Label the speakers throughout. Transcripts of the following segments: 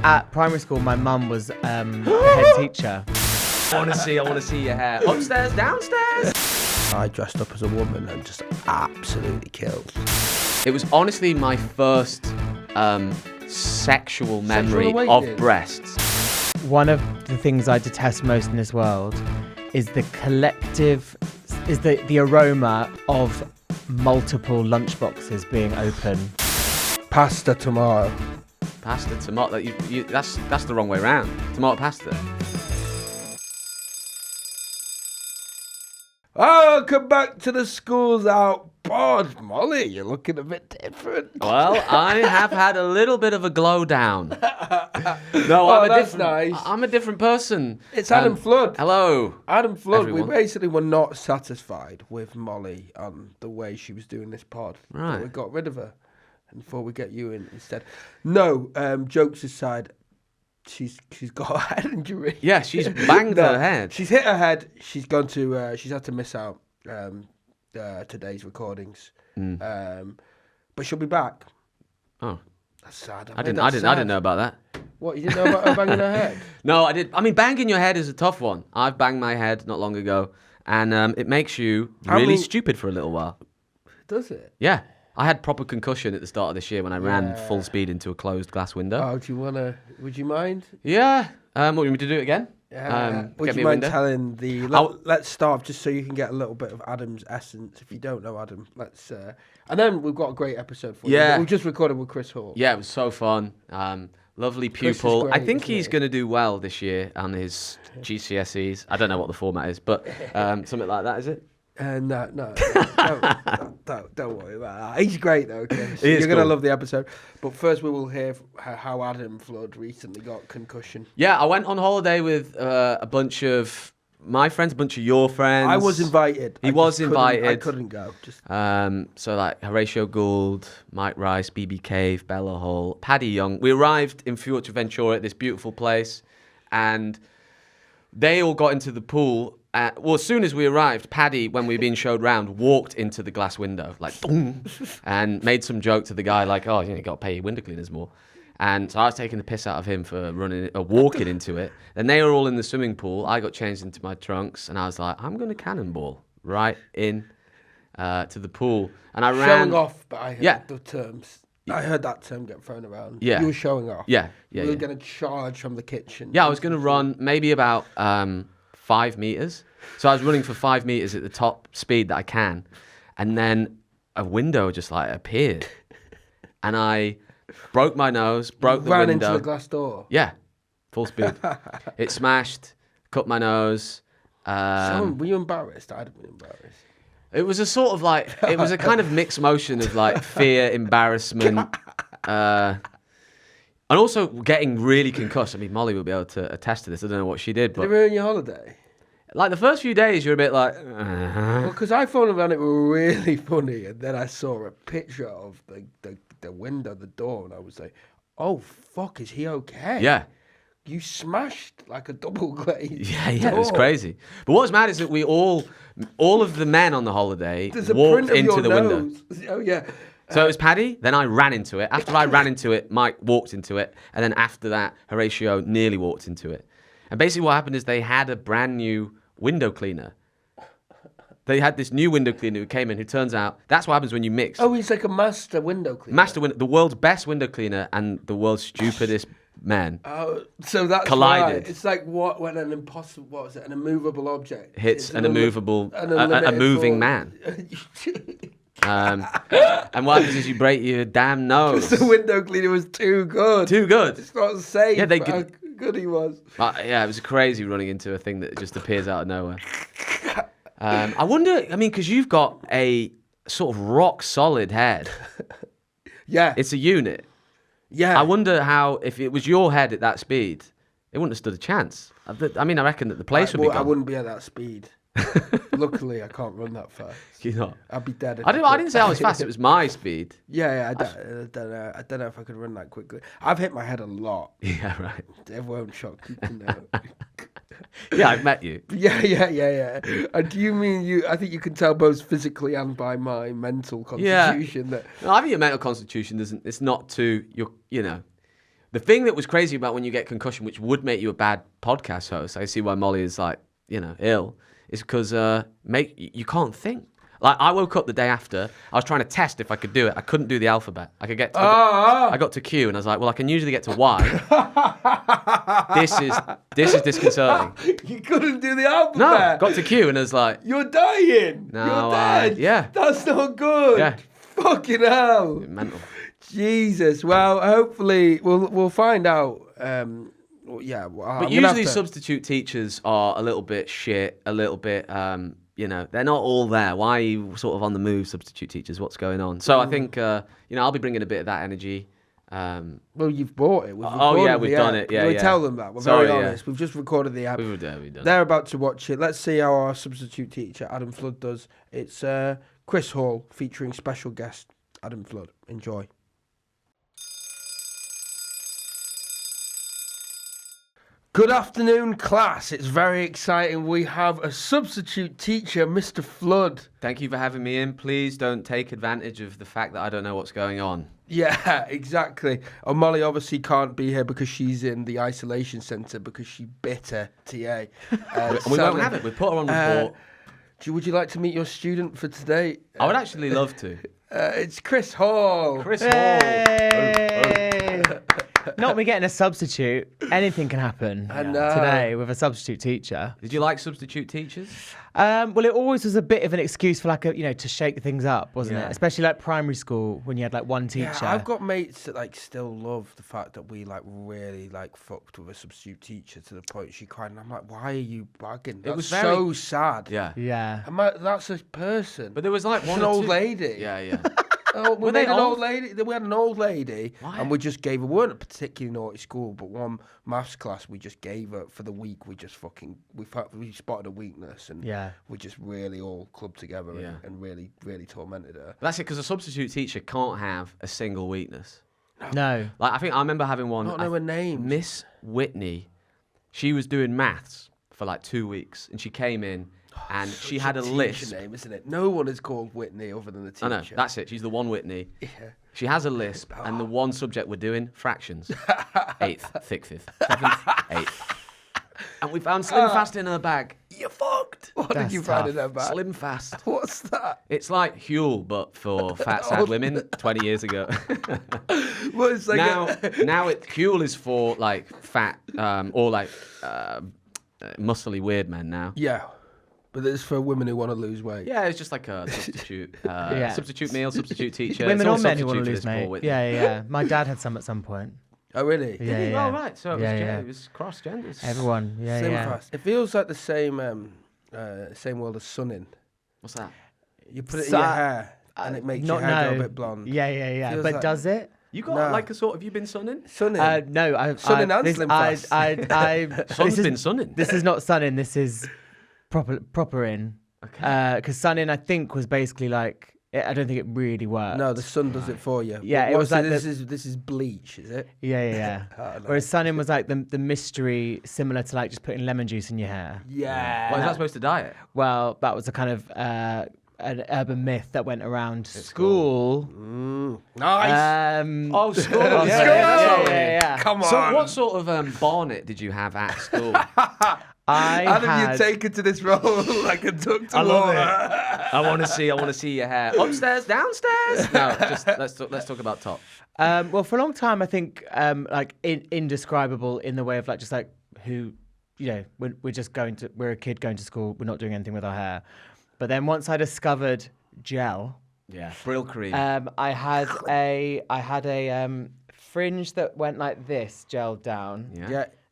Speaker 1: at primary school, my mum was head teacher.
Speaker 2: I want to see your hair. Upstairs, downstairs.
Speaker 3: I dressed up as a woman and just absolutely killed.
Speaker 2: It was honestly my first sexual memory of breasts.
Speaker 1: One of the things I detest most in this world is the the aroma of multiple lunchboxes being open.
Speaker 3: Pasta tomorrow.
Speaker 2: Pasta, tomato. That's the wrong way round. Tomato pasta.
Speaker 3: Welcome back to the Schools Out pod. Molly, you're looking a bit different.
Speaker 2: Well, I have had a little bit of a glow down. No, I'm a different person.
Speaker 3: It's Adam Flood.
Speaker 2: Hello.
Speaker 3: Adam Flood.
Speaker 2: Everyone.
Speaker 3: We basically were not satisfied with Molly on the way she was doing this pod.
Speaker 2: Right.
Speaker 3: But we got rid of her and thought we'd get you in instead. No, jokes aside, she's got a head injury.
Speaker 2: Yeah, she's banged her head.
Speaker 3: She's hit her head. She's gone to. She's had to miss out today's recordings. But she'll be back.
Speaker 2: Oh,
Speaker 3: that's sad.
Speaker 2: I didn't know about that.
Speaker 3: What, you didn't know about her banging her head?
Speaker 2: No, I did. I mean, banging your head is a tough one. I've banged my head not long ago, and it makes you really stupid for a little while.
Speaker 3: Does it?
Speaker 2: Yeah. I had proper concussion at the start of this year when I ran full speed into a closed glass window.
Speaker 3: Oh, do you want to... Would you mind?
Speaker 2: Yeah. What, you want me to do it again?
Speaker 3: Would you mind telling the... Let's start just so you can get a little bit of Adam's essence. If you don't know Adam, let's... and then we've got a great episode for you. We just recorded with Chris Hall.
Speaker 2: Yeah, it was so fun. Lovely pupil.
Speaker 3: Great,
Speaker 2: I think he's going to do well this year on his GCSEs. I don't know what the format is, but something like that, is it?
Speaker 3: No, don't worry about that. He's great though, Chris.
Speaker 2: You're
Speaker 3: going to love the episode. But first we will hear how Adam Flood recently got concussion.
Speaker 2: Yeah, I went on holiday with a bunch of my friends, a bunch of your friends.
Speaker 3: I was invited.
Speaker 2: He was invited.
Speaker 3: I couldn't go.
Speaker 2: So like Horatio Gould, Mike Rice, BB Cave, Bella Hull, Paddy Young. We arrived in Fuerteventura at this beautiful place, and they all got into the pool. As soon as we arrived, Paddy, when we were being showed round, walked into the glass window, like, boom, and made some joke to the guy, like, oh, you got to pay your window cleaners more. And so I was taking the piss out of him for walking into it. Then they were all in the swimming pool. I got changed into my trunks, and I was like, I'm going to cannonball right in to the pool. And I ran.
Speaker 3: Showing off, but I heard the terms. I heard that term get thrown around.
Speaker 2: Yeah.
Speaker 3: You were showing off.
Speaker 2: Yeah.
Speaker 3: You were going to charge from the kitchen.
Speaker 2: Yeah, I was going to run maybe about 5 meters. So I was running for 5 meters at the top speed that I can. And then a window just like appeared. And I broke my nose, broke the window.
Speaker 3: Ran into the glass door.
Speaker 2: Yeah, full speed. It smashed, cut my nose.
Speaker 3: Were you embarrassed? I'd have been embarrassed.
Speaker 2: It was a sort of like, it was a kind of mixed motion of like fear, embarrassment, and also getting really concussed. I mean, Molly will be able to attest to this. I don't know what she did,
Speaker 3: Did it
Speaker 2: but
Speaker 3: ruin your holiday?
Speaker 2: like the first few days, you're a bit like,
Speaker 3: Well, because I thought around it were really funny, and then I saw a picture of the window, the door, and I was like, oh, fuck, is he okay?
Speaker 2: Yeah.
Speaker 3: You smashed like a double glazed
Speaker 2: Yeah, it was crazy. But what's mad is that we all of the men on the holiday walked into the window.
Speaker 3: Oh, yeah.
Speaker 2: So it was Paddy, then I ran into it. After I ran into it, Mike walked into it. And then after that, Horatio nearly walked into it. And basically what happened is they had a brand new window cleaner. They had this new window cleaner who came in, who turns out, that's what happens when you mix.
Speaker 3: Oh, he's like a master window cleaner.
Speaker 2: The world's best window cleaner and the world's stupidest man.
Speaker 3: Oh, so that's
Speaker 2: collided.
Speaker 3: Right. It's like when an immovable object
Speaker 2: hits a moving man. And what happens is you break your damn nose.
Speaker 3: The window cleaner was too good.
Speaker 2: Too good.
Speaker 3: It's not safe.
Speaker 2: Yeah,
Speaker 3: how good he was.
Speaker 2: Yeah, it was crazy running into a thing that just appears out of nowhere. I wonder, I mean, because you've got a sort of rock solid head.
Speaker 3: Yeah.
Speaker 2: It's a unit.
Speaker 3: Yeah.
Speaker 2: I wonder how, if it was your head at that speed, it wouldn't have stood a chance. I mean, I reckon that the place would be gone.
Speaker 3: I wouldn't be at that speed. Luckily, I can't run that fast.
Speaker 2: You're not?
Speaker 3: I'd be dead.
Speaker 2: I didn't say I was fast. It was my speed.
Speaker 3: Yeah, I don't know if I could run that quickly. I've hit my head a lot.
Speaker 2: Yeah, right.
Speaker 3: Everyone shocked to know.
Speaker 2: Yeah, I've met you.
Speaker 3: Yeah. And do you mean I think you can tell both physically and by my mental constitution that.
Speaker 2: No, I think your mental constitution it's not too. You know, The thing that was crazy about when you get concussion, which would make you a bad podcast host, I see why Molly is like, ill, is because you can't think. Like, I woke up the day after, I was trying to test if I could do it. I couldn't do the alphabet. I got to Q, and I was like, well, I can usually get to Y. This is disconcerting.
Speaker 3: You couldn't do the alphabet?
Speaker 2: No, got to Q, and I was like...
Speaker 3: You're dying.
Speaker 2: No,
Speaker 3: you're dead.
Speaker 2: Yeah.
Speaker 3: That's not good.
Speaker 2: Yeah.
Speaker 3: Fucking hell.
Speaker 2: Mental.
Speaker 3: Jesus. Well, hopefully we'll find out.
Speaker 2: But usually substitute teachers are a little bit shit, a little bit, they're not all there. Why are you sort of on the move, substitute teachers? What's going on? So I think, I'll be bringing a bit of that energy.
Speaker 3: Well, you've bought it.
Speaker 2: We've done it. Yeah,
Speaker 3: we
Speaker 2: yeah.
Speaker 3: Tell them that. We're very honest. We've just recorded the app.
Speaker 2: We've done
Speaker 3: They're about to watch it. Let's see how our substitute teacher, Adam Flood, does. It's Chris Hall featuring special guest Adam Flood. Enjoy. Good afternoon, class. It's very exciting. We have a substitute teacher, Mr. Flood.
Speaker 2: Thank you for having me in. Please don't take advantage of the fact that I don't know what's going on.
Speaker 3: Yeah, exactly. Oh, Molly obviously can't be here because she's in the isolation centre because she bit her TA.
Speaker 2: We won't have it. We put her on report.
Speaker 3: Would you like to meet your student for today?
Speaker 2: I would actually love to.
Speaker 3: It's Chris Hall.
Speaker 2: Chris Hall.
Speaker 1: Not me getting a substitute. Anything can happen today with a substitute teacher.
Speaker 2: Did you like substitute teachers?
Speaker 1: Well, it always was a bit of an excuse for to shake things up, wasn't it? Especially like primary school when you had like one teacher.
Speaker 3: Yeah, I've got mates that still love the fact that we really fucked with a substitute teacher to the point she cried, and I'm like, why are you bugging? That was so sad.
Speaker 2: Yeah.
Speaker 1: Yeah.
Speaker 3: I'm like, that's a person.
Speaker 2: But there was like one
Speaker 3: an old lady.
Speaker 2: Yeah, yeah.
Speaker 3: We had an old lady,
Speaker 2: Why?
Speaker 3: and we just gave her. We weren't a particularly naughty school, but one maths class we just gave her for the week. We just we spotted a weakness, and we just really all clubbed together and really, really tormented her.
Speaker 2: That's it, because a substitute teacher can't have a single weakness.
Speaker 1: No.
Speaker 2: Like, I remember having one.
Speaker 3: I don't know her name.
Speaker 2: Miss Whitney. She was doing maths for like 2 weeks, and she came in. And she had a list.
Speaker 3: Name, isn't it? No one is called Whitney other than the teacher.
Speaker 2: I know, that's it. She's the one Whitney.
Speaker 3: Yeah.
Speaker 2: She has a lisp, and the one subject we're doing, fractions. 8th, 6th, 7th, 8th. And we found Slim Fast in her bag. You're fucked.
Speaker 3: What did you find in her bag?
Speaker 2: Slim Fast.
Speaker 3: What's that?
Speaker 2: It's like Huel, but for fat, sad women 20 years ago.
Speaker 3: Well, it's like
Speaker 2: now Huel is for like fat or like muscly weird men now.
Speaker 3: Yeah. But it's for women who want to lose weight.
Speaker 2: Yeah, it's just like a substitute, substitute meal, substitute teacher.
Speaker 1: Women or men who want to lose weight. Yeah. My dad had some at some point.
Speaker 3: Oh, really?
Speaker 1: Yeah.
Speaker 2: Oh, right. So it was cross genders.
Speaker 1: Everyone. Yeah.
Speaker 3: Fast. It feels like the same world as sunning.
Speaker 2: What's that?
Speaker 3: You put it in your hair and it makes your hair go a bit blonde.
Speaker 1: Yeah. But does it?
Speaker 2: You got like a sort of, you been sunning?
Speaker 3: Sunning?
Speaker 1: No.
Speaker 3: Sunning and Slim Fast.
Speaker 2: Sun's been sunning.
Speaker 1: This is not sunning. This is proper in. Okay. Because sunning, I think, was basically like, I don't think it really worked.
Speaker 3: No, the sun does it for you.
Speaker 1: Yeah, it was like
Speaker 3: this is bleach, is it?
Speaker 1: Yeah. Whereas sunning was like the mystery, similar to like just putting lemon juice in your hair.
Speaker 3: Yeah.
Speaker 2: Why is that supposed to dye it?
Speaker 1: Well, that was a kind of an urban myth that went around school.
Speaker 3: Nice.
Speaker 2: School.
Speaker 1: Yeah.
Speaker 3: Come on.
Speaker 2: So what sort of bonnet did you have at school?
Speaker 3: How did you take it to this role like a duck to water?
Speaker 2: I want to see your hair. Upstairs, downstairs? No, just let's talk about top.
Speaker 1: Well, for a long time, I think like indescribable in the way of like just like who, we're a kid going to school. We're not doing anything with our hair. But then once I discovered gel,
Speaker 2: Brill cream.
Speaker 1: I had a fringe that went like this, gelled down,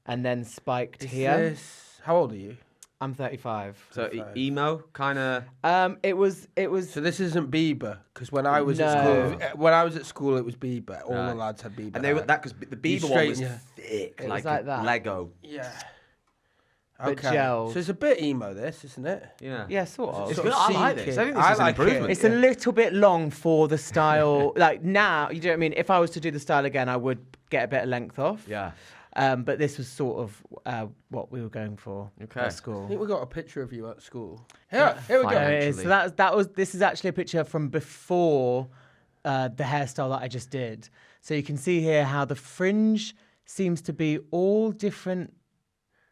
Speaker 1: and then spiked here.
Speaker 3: How old are you?
Speaker 1: I'm 35.
Speaker 2: So emo kind of.
Speaker 1: It was.
Speaker 3: So this isn't Bieber, because when I was at school, it was Bieber. All the lads had Bieber.
Speaker 2: And because the Bieber one was thick,
Speaker 1: like that.
Speaker 2: Lego.
Speaker 3: Yeah.
Speaker 1: But gel.
Speaker 3: So it's a bit emo, this, isn't it?
Speaker 1: Yeah, sort of.
Speaker 2: It's good. I like this. I think this is an improvement.
Speaker 1: It's a little bit long for the style. Like now, you know what I mean? If I was to do the style again, I would get a bit of length off.
Speaker 2: Yeah.
Speaker 1: But this was sort of what we were going for at school.
Speaker 3: I think we got a picture of you at school. Here we go.
Speaker 1: So this is actually a picture from before the hairstyle that I just did. So you can see here how the fringe seems to be all different.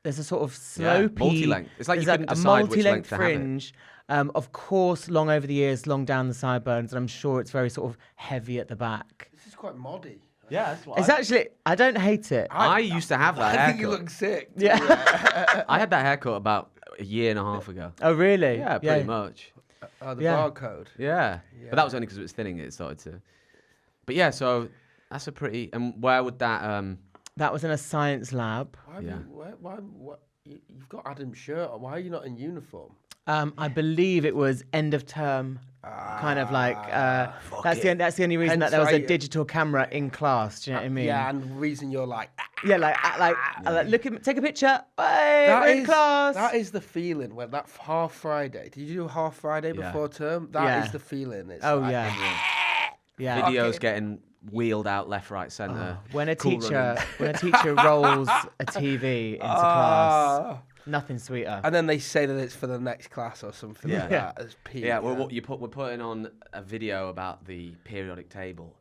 Speaker 1: There's a sort of slopey,
Speaker 2: multi-length. It's like you
Speaker 1: there's
Speaker 2: couldn't
Speaker 1: a
Speaker 2: decide which
Speaker 1: multi-length
Speaker 2: length to have it.
Speaker 1: fringe. Of course, long over the ears, long down the sideburns, and I'm sure it's very sort of heavy at the back.
Speaker 3: This is quite moddy.
Speaker 2: Yeah, that's what
Speaker 1: It's actually, I don't hate it.
Speaker 2: I used to have that
Speaker 3: I
Speaker 2: haircut.
Speaker 3: think you look sick.
Speaker 1: Yeah.
Speaker 2: I had that haircut about a year and a half ago.
Speaker 1: Oh, really?
Speaker 2: Yeah, pretty much.
Speaker 3: Oh, the
Speaker 1: Yeah.
Speaker 3: barcode.
Speaker 2: Yeah. But that was only because it was thinning. It started to. But yeah, so that's a pretty. And where would that?
Speaker 1: That was in a science lab.
Speaker 3: Why?
Speaker 2: Yeah.
Speaker 3: You've got Adam's shirt on. Why are you not in uniform?
Speaker 1: I believe it was end of term, kind of like. That's the only reason that there was a digital camera in class. Do you know what I mean?
Speaker 3: Yeah, and the reason you're like.
Speaker 1: Yeah, like look at, take a picture. Hey, we're in class.
Speaker 3: That is the feeling when that half Friday. Did you do half Friday before term? That is the feeling. It's
Speaker 1: Oh
Speaker 3: like,
Speaker 1: yeah.
Speaker 2: Videos getting wheeled out left, right, centre.
Speaker 1: When a
Speaker 2: Cool
Speaker 1: teacher rolls a TV into class, nothing sweeter.
Speaker 3: And then they say that it's for the next class or something like that as PE.
Speaker 2: Yeah, well, we're putting on a video about the periodic table.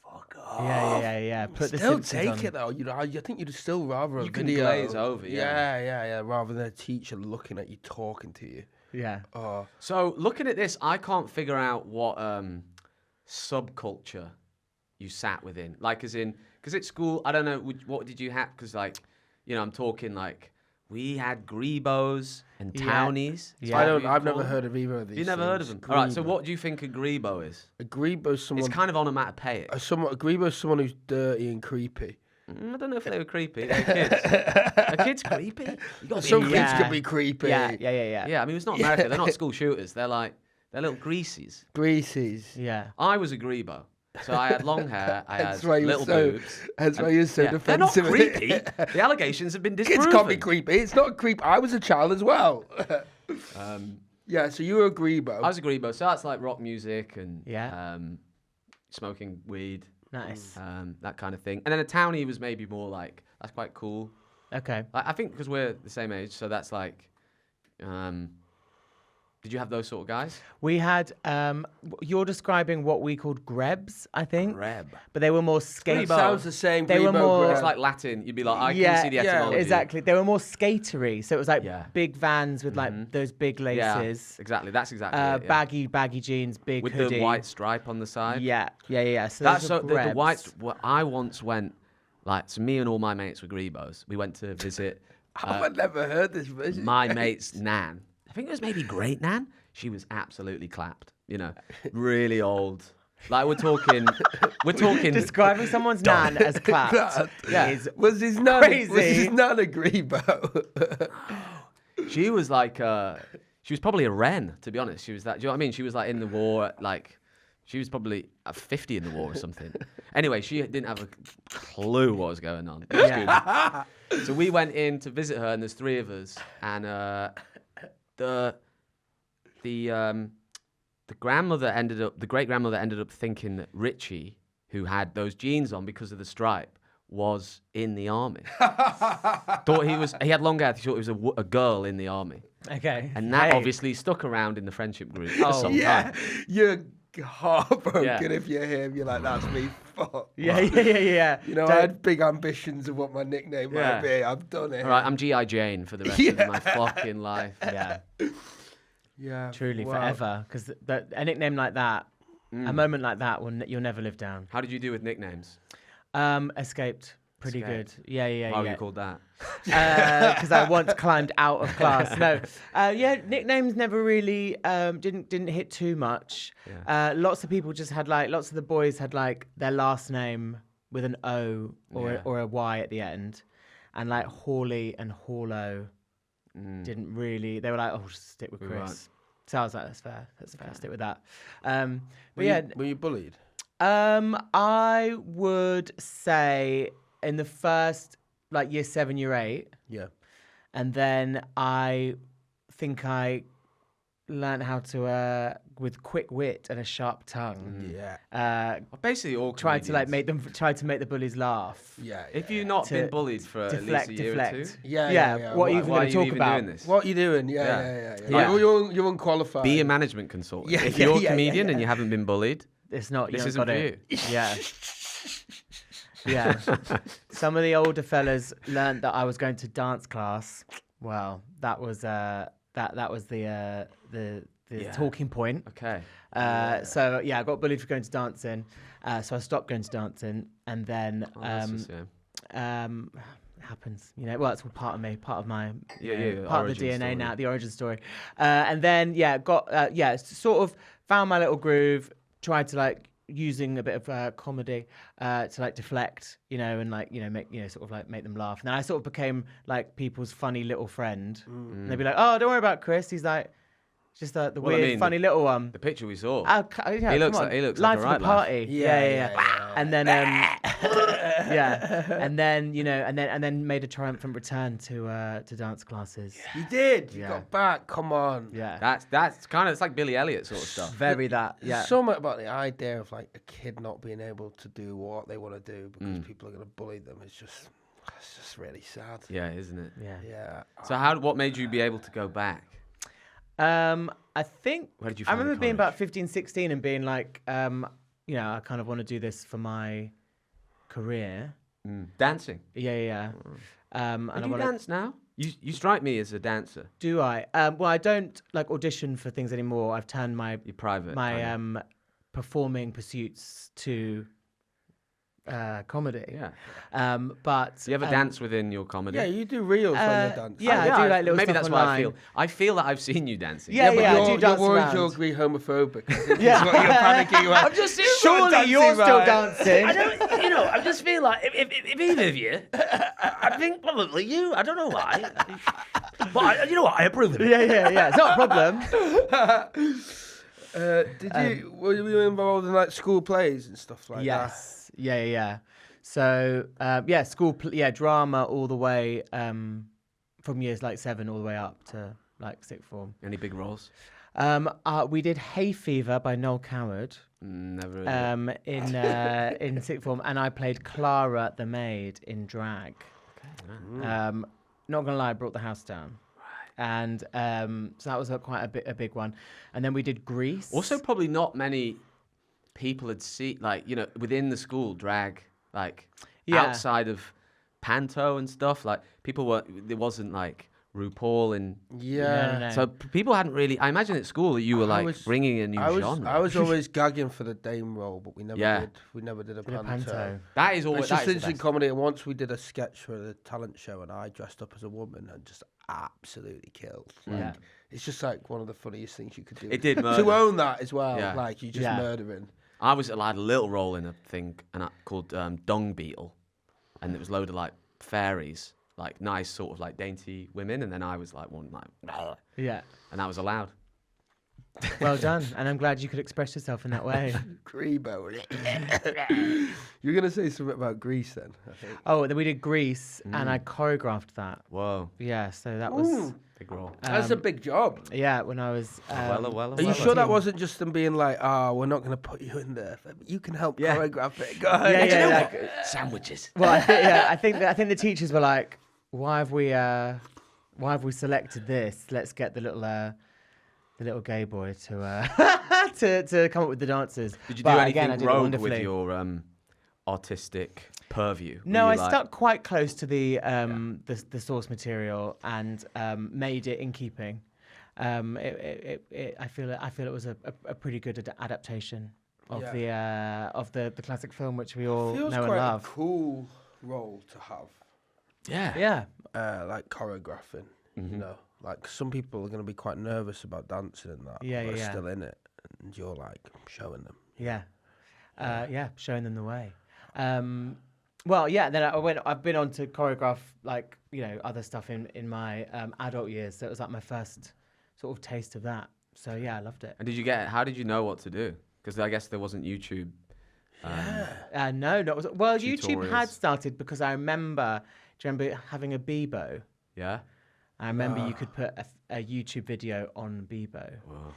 Speaker 2: Fuck off.
Speaker 1: Yeah. Put the
Speaker 3: Still
Speaker 1: Simpsons
Speaker 3: take
Speaker 1: on.
Speaker 3: it though. You know, I think you'd still rather a
Speaker 2: You can
Speaker 3: video.
Speaker 2: glaze over,
Speaker 3: Yeah, rather than a teacher looking at you, talking to you.
Speaker 1: Yeah.
Speaker 3: Oh,
Speaker 2: So looking at this, I can't figure out what subculture you sat within. Like, as in, because at school, I don't know, what did you have? Because, like, you know, I'm talking like we had grebos and townies.
Speaker 1: Yeah.
Speaker 3: I've never heard of either of these.
Speaker 2: You never heard of them? All right. So what do you think a grebo is?
Speaker 3: A grebo is someone.
Speaker 2: It's kind of onomatopoeic.
Speaker 3: A grebo is someone who's dirty and creepy.
Speaker 2: I don't know if they were creepy. They're kids. Are kids creepy? You got
Speaker 3: Some
Speaker 2: be-
Speaker 3: kids can be creepy.
Speaker 1: Yeah.
Speaker 2: Yeah, I mean, it's not America. They're not school shooters. They're little greasies.
Speaker 3: Greasies.
Speaker 1: Yeah.
Speaker 2: I was a grebo. So I had long hair. I
Speaker 3: That's
Speaker 2: had
Speaker 3: why you're
Speaker 2: little
Speaker 3: so.
Speaker 2: boobs.
Speaker 3: That's why you're so
Speaker 2: Yeah, they're not
Speaker 3: defensive.
Speaker 2: creepy. The allegations have been disproven.
Speaker 3: Kids can't be creepy. It's not creepy. I was a child as well. Yeah, so you were a grebo.
Speaker 2: I was a grebo. So that's like rock music and
Speaker 1: Yeah.
Speaker 2: smoking weed.
Speaker 1: Nice.
Speaker 2: That kind of thing. And then a townie was maybe more like, that's quite cool.
Speaker 1: Okay.
Speaker 2: I think because we're the same age, so that's like, did you have those sort of guys?
Speaker 1: We had. You're describing what we called grebs, I think.
Speaker 2: Greb.
Speaker 1: But they were more skate.
Speaker 3: It sounds the same.
Speaker 1: They were
Speaker 3: grebo,
Speaker 1: more-
Speaker 3: greb.
Speaker 2: It's like Latin. You'd be like, I
Speaker 1: Yeah,
Speaker 2: can see the etymology.
Speaker 1: exactly. They were more skatery, so it was like
Speaker 2: Yeah.
Speaker 1: big vans with like those big
Speaker 2: Yeah,
Speaker 1: laces.
Speaker 2: exactly. That's exactly it, yeah.
Speaker 1: Baggy jeans, big
Speaker 2: With
Speaker 1: hoodie.
Speaker 2: the white stripe on the side.
Speaker 1: Yeah. So
Speaker 2: That's
Speaker 1: those
Speaker 2: so
Speaker 1: were
Speaker 2: the white.
Speaker 1: grebs.
Speaker 2: Well, I once went, like, so me and all my mates were grebos. We went to visit
Speaker 3: I've never heard this version.
Speaker 2: my mate's nan. I think it was maybe great nan. She was absolutely clapped. You know, really old. Like we're talking.
Speaker 1: Describing someone's nan as clapped. Is
Speaker 3: Was his nan?
Speaker 1: crazy.
Speaker 3: Was his nan a grebo?
Speaker 2: She was like, she was probably a wren, to be honest. She was that. Do you know what I mean? She was like in the war, like. She was probably 50 in the war or something. Anyway, she didn't have a clue what was going on.
Speaker 1: Yeah.
Speaker 2: So we went in to visit her, and there's three of us. And the great grandmother ended up thinking that Richie, who had those jeans on because of the stripe, was in the army. Thought he had long hair. She thought he was a girl in the army.
Speaker 1: Okay.
Speaker 2: And that
Speaker 1: Hey.
Speaker 2: obviously stuck around in the friendship group for some
Speaker 3: Yeah,
Speaker 2: time.
Speaker 3: you're heartbroken
Speaker 2: Yeah.
Speaker 3: if you're him. You're like, that's me. Fuck.
Speaker 1: Yeah.
Speaker 3: You know, I had big ambitions of what my nickname
Speaker 2: Yeah.
Speaker 3: might be. I've done it.
Speaker 2: All right, I'm G.I. Jane for the rest of my fucking life.
Speaker 1: Yeah.
Speaker 3: Yeah.
Speaker 1: Truly,
Speaker 3: wow.
Speaker 1: forever. Because a nickname like that, a moment like that, you'll never live down.
Speaker 2: How did you do with nicknames?
Speaker 1: Escaped. Pretty
Speaker 2: Escaped.
Speaker 1: good. Yeah.
Speaker 2: Why were you called that?
Speaker 1: Because I once climbed out of class. No, nicknames never really didn't hit too much.
Speaker 2: Yeah.
Speaker 1: Lots of people just had lots of the boys had their last name with an O or a Y at the end, and like Hawley and Hawlo didn't really. They were like, oh, just stick with Chris.
Speaker 2: Right.
Speaker 1: So I was like, that's fair. That's fair. Stick with that.
Speaker 3: Were you bullied?
Speaker 1: I would say in the first year 7, year 8.
Speaker 3: Yeah.
Speaker 1: And then I think I learned how to, with quick wit and a sharp tongue,
Speaker 3: Yeah.
Speaker 2: Basically, all
Speaker 1: try to
Speaker 2: comedians.
Speaker 1: try to make the bullies laugh.
Speaker 3: Yeah.
Speaker 2: If you've not
Speaker 1: To
Speaker 2: been bullied for at least a year or two,
Speaker 3: Yeah.
Speaker 1: What are you
Speaker 2: why
Speaker 1: going
Speaker 2: are
Speaker 1: to
Speaker 2: you
Speaker 1: talk
Speaker 2: even
Speaker 1: about?
Speaker 2: doing this?
Speaker 3: What are you doing?
Speaker 2: Yeah.
Speaker 3: Yeah. You're unqualified.
Speaker 2: Be a management consultant.
Speaker 3: Yeah,
Speaker 2: if
Speaker 3: yeah,
Speaker 2: you're a
Speaker 3: yeah,
Speaker 2: comedian
Speaker 3: yeah.
Speaker 2: and you haven't been bullied,
Speaker 1: It's not.
Speaker 2: this
Speaker 1: you
Speaker 2: isn't for you.
Speaker 1: Yeah. Yeah. Some of the older fellas learned that I was going to dance class. Well, that was that was the talking point.
Speaker 2: Okay.
Speaker 1: So yeah, I got bullied for going to dancing. So I stopped going to dancing, and then
Speaker 2: That's a shame.
Speaker 1: happens, well, it's all part of me, part of my
Speaker 2: part
Speaker 1: of the DNA
Speaker 2: story.
Speaker 1: now, the origin story. And then sort of found my little groove, tried to like using a bit of comedy to like deflect, and like make sort of like make them laugh. And then I sort of became like people's funny little friend. And they'd be like, "Oh, don't worry about Chris. He's like just the weird, funny little one."
Speaker 2: The picture we saw.
Speaker 1: He
Speaker 2: looks like a
Speaker 1: life
Speaker 2: right
Speaker 1: of the party.
Speaker 2: laugh.
Speaker 1: Yeah. And then and then made a triumphant return to dance classes.
Speaker 3: You did. You got back. Come on.
Speaker 1: Yeah.
Speaker 2: That's kind of, it's like Billy Elliot sort of stuff.
Speaker 1: Very that. Yeah.
Speaker 3: There's something about the idea of like a kid not being able to do what they want to do because people are going to bully them. It's just really sad.
Speaker 2: Yeah, isn't it?
Speaker 3: Yeah.
Speaker 2: So what made you be able to go back?
Speaker 1: I think
Speaker 2: Where did you
Speaker 1: I
Speaker 2: find the
Speaker 1: remember being
Speaker 2: courage?
Speaker 1: about 15, 16 and being like, I kind of want to do this for my career.
Speaker 2: Dancing.
Speaker 1: Yeah. And
Speaker 2: Do you dance now? You strike me as a dancer.
Speaker 1: Do I? Well, I don't like audition for things anymore. I've turned my
Speaker 2: private
Speaker 1: performing pursuits to comedy.
Speaker 2: Yeah.
Speaker 1: But
Speaker 2: Do you ever dance within your comedy?
Speaker 3: Yeah, you do reels when you're dancing.
Speaker 1: Yeah, I do like little
Speaker 2: maybe
Speaker 1: stuff
Speaker 2: that's
Speaker 1: online.
Speaker 2: what I feel. I feel that I've seen you dancing.
Speaker 1: Yeah,
Speaker 3: but
Speaker 1: I do
Speaker 3: you're
Speaker 1: dance
Speaker 3: worried
Speaker 1: around.
Speaker 3: you'll be homophobic.
Speaker 1: Yeah.
Speaker 3: What you're panicking about.
Speaker 2: I'm just
Speaker 1: Surely you're still dancing.
Speaker 4: I don't, I just feel like if either of you, I think probably you. I don't know why, but you know what? I approve of it.
Speaker 1: Yeah. It's not a problem.
Speaker 3: Were you involved in like school plays and stuff like that?
Speaker 1: Yes. Yeah. So school drama all the way from years like 7 all the way up to like 6th form.
Speaker 2: Any big roles?
Speaker 1: We did Hay Fever by Noel Coward.
Speaker 2: Never.
Speaker 1: In 6th form, and I played Clara the maid in drag. Okay. Not gonna lie, I brought the house down. And so that was quite a big one. And then we did Grease.
Speaker 2: Also, probably not many people had seen, like, within the school, drag, like, outside of panto and stuff. Like, there wasn't, like, RuPaul and...
Speaker 3: Yeah.
Speaker 1: No.
Speaker 2: So people hadn't really... I imagine at school that you were, like, bringing a new genre.
Speaker 3: I was always gagging for the dame role, but we never did. We never did a panto.
Speaker 2: That is always...
Speaker 3: It's just interesting comedy. And once we did a sketch for the talent show and I dressed up as a woman and just absolutely killed. Like, it's just like one of the funniest things you could do.
Speaker 2: It did murder.
Speaker 3: To own that as well.
Speaker 2: Yeah.
Speaker 3: Like, you just murdering.
Speaker 2: I had a little role in a thing called Dung Beetle. And it was a load of, like, fairies. Like nice sort of like dainty women, and then I was like one like and that was allowed.
Speaker 1: Well done, and I'm glad you could express yourself in that way.
Speaker 3: Grebo. You're gonna say something about Grease then, I think.
Speaker 1: Oh, then we did Grease, and I choreographed that.
Speaker 2: Whoa.
Speaker 1: Yeah, so that was
Speaker 2: big role.
Speaker 3: That's a big job.
Speaker 1: Yeah, when I was.
Speaker 2: Well.
Speaker 3: Are you sure that wasn't just them being like, we're not going to put you in there. You can help choreograph it. Go ahead.
Speaker 1: Yeah.
Speaker 4: Sandwiches.
Speaker 1: Well, I think the teachers were like, why have we selected this? Let's get the little gay boy to to come up with the dances.
Speaker 2: Did you do
Speaker 1: But
Speaker 2: anything
Speaker 1: again, I did it
Speaker 2: rogue
Speaker 1: wonderfully.
Speaker 2: with your artistic purview?
Speaker 1: No,
Speaker 2: Were
Speaker 1: I
Speaker 2: you like-
Speaker 1: stuck quite close to the source material and made it in keeping. I feel it was a pretty good adaptation of the classic film, which we all
Speaker 3: Feels
Speaker 1: know and
Speaker 3: quite
Speaker 1: love.
Speaker 3: a cool role to have.
Speaker 2: Yeah.
Speaker 3: Like choreographing, like some people are going to be quite nervous about dancing and that, but are still in it, and you're like showing them.
Speaker 1: Showing them the way. Then I've been on to choreograph like other stuff in my adult years, so it was like my first sort of taste of that. So yeah, I loved it.
Speaker 2: And how did you know what to do? Because I guess there wasn't YouTube.
Speaker 1: No, YouTube had
Speaker 2: Tutorials.
Speaker 1: started because I remember. Do you remember having a Bebo?
Speaker 2: Yeah.
Speaker 1: I remember you could put a YouTube video on Bebo.
Speaker 2: Wow.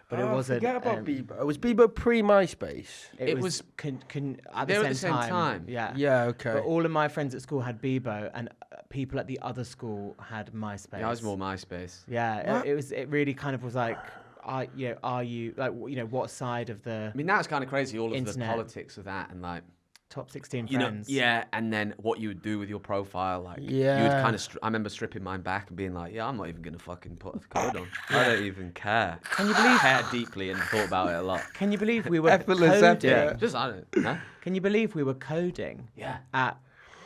Speaker 1: But it wasn't.
Speaker 3: Forget about Bebo. Was Bebo pre-MySpace?
Speaker 1: It was at the same time. Yeah.
Speaker 3: Yeah, okay.
Speaker 1: But all of my friends at school had Bebo, and people at the other school had MySpace.
Speaker 2: Yeah, I was more MySpace.
Speaker 1: Yeah, it really kind of was like, are you like what side of the?
Speaker 2: I mean, now it's kind of crazy, all of
Speaker 1: Internet.
Speaker 2: the politics of that, and like,
Speaker 1: top 16
Speaker 2: You know,
Speaker 1: friends.
Speaker 2: yeah, and then what you would do with your profile, like you would kind of. I remember stripping mine back and being like, "Yeah, I'm not even gonna fucking put a code on. I don't even care."
Speaker 1: Can you believe?
Speaker 2: Care deeply and thought about it a lot.
Speaker 1: Can you believe we were
Speaker 3: Effortless
Speaker 1: coding?
Speaker 3: effort.
Speaker 2: Just I don't. Huh?
Speaker 1: Can you believe we were coding?
Speaker 2: Yeah.
Speaker 1: At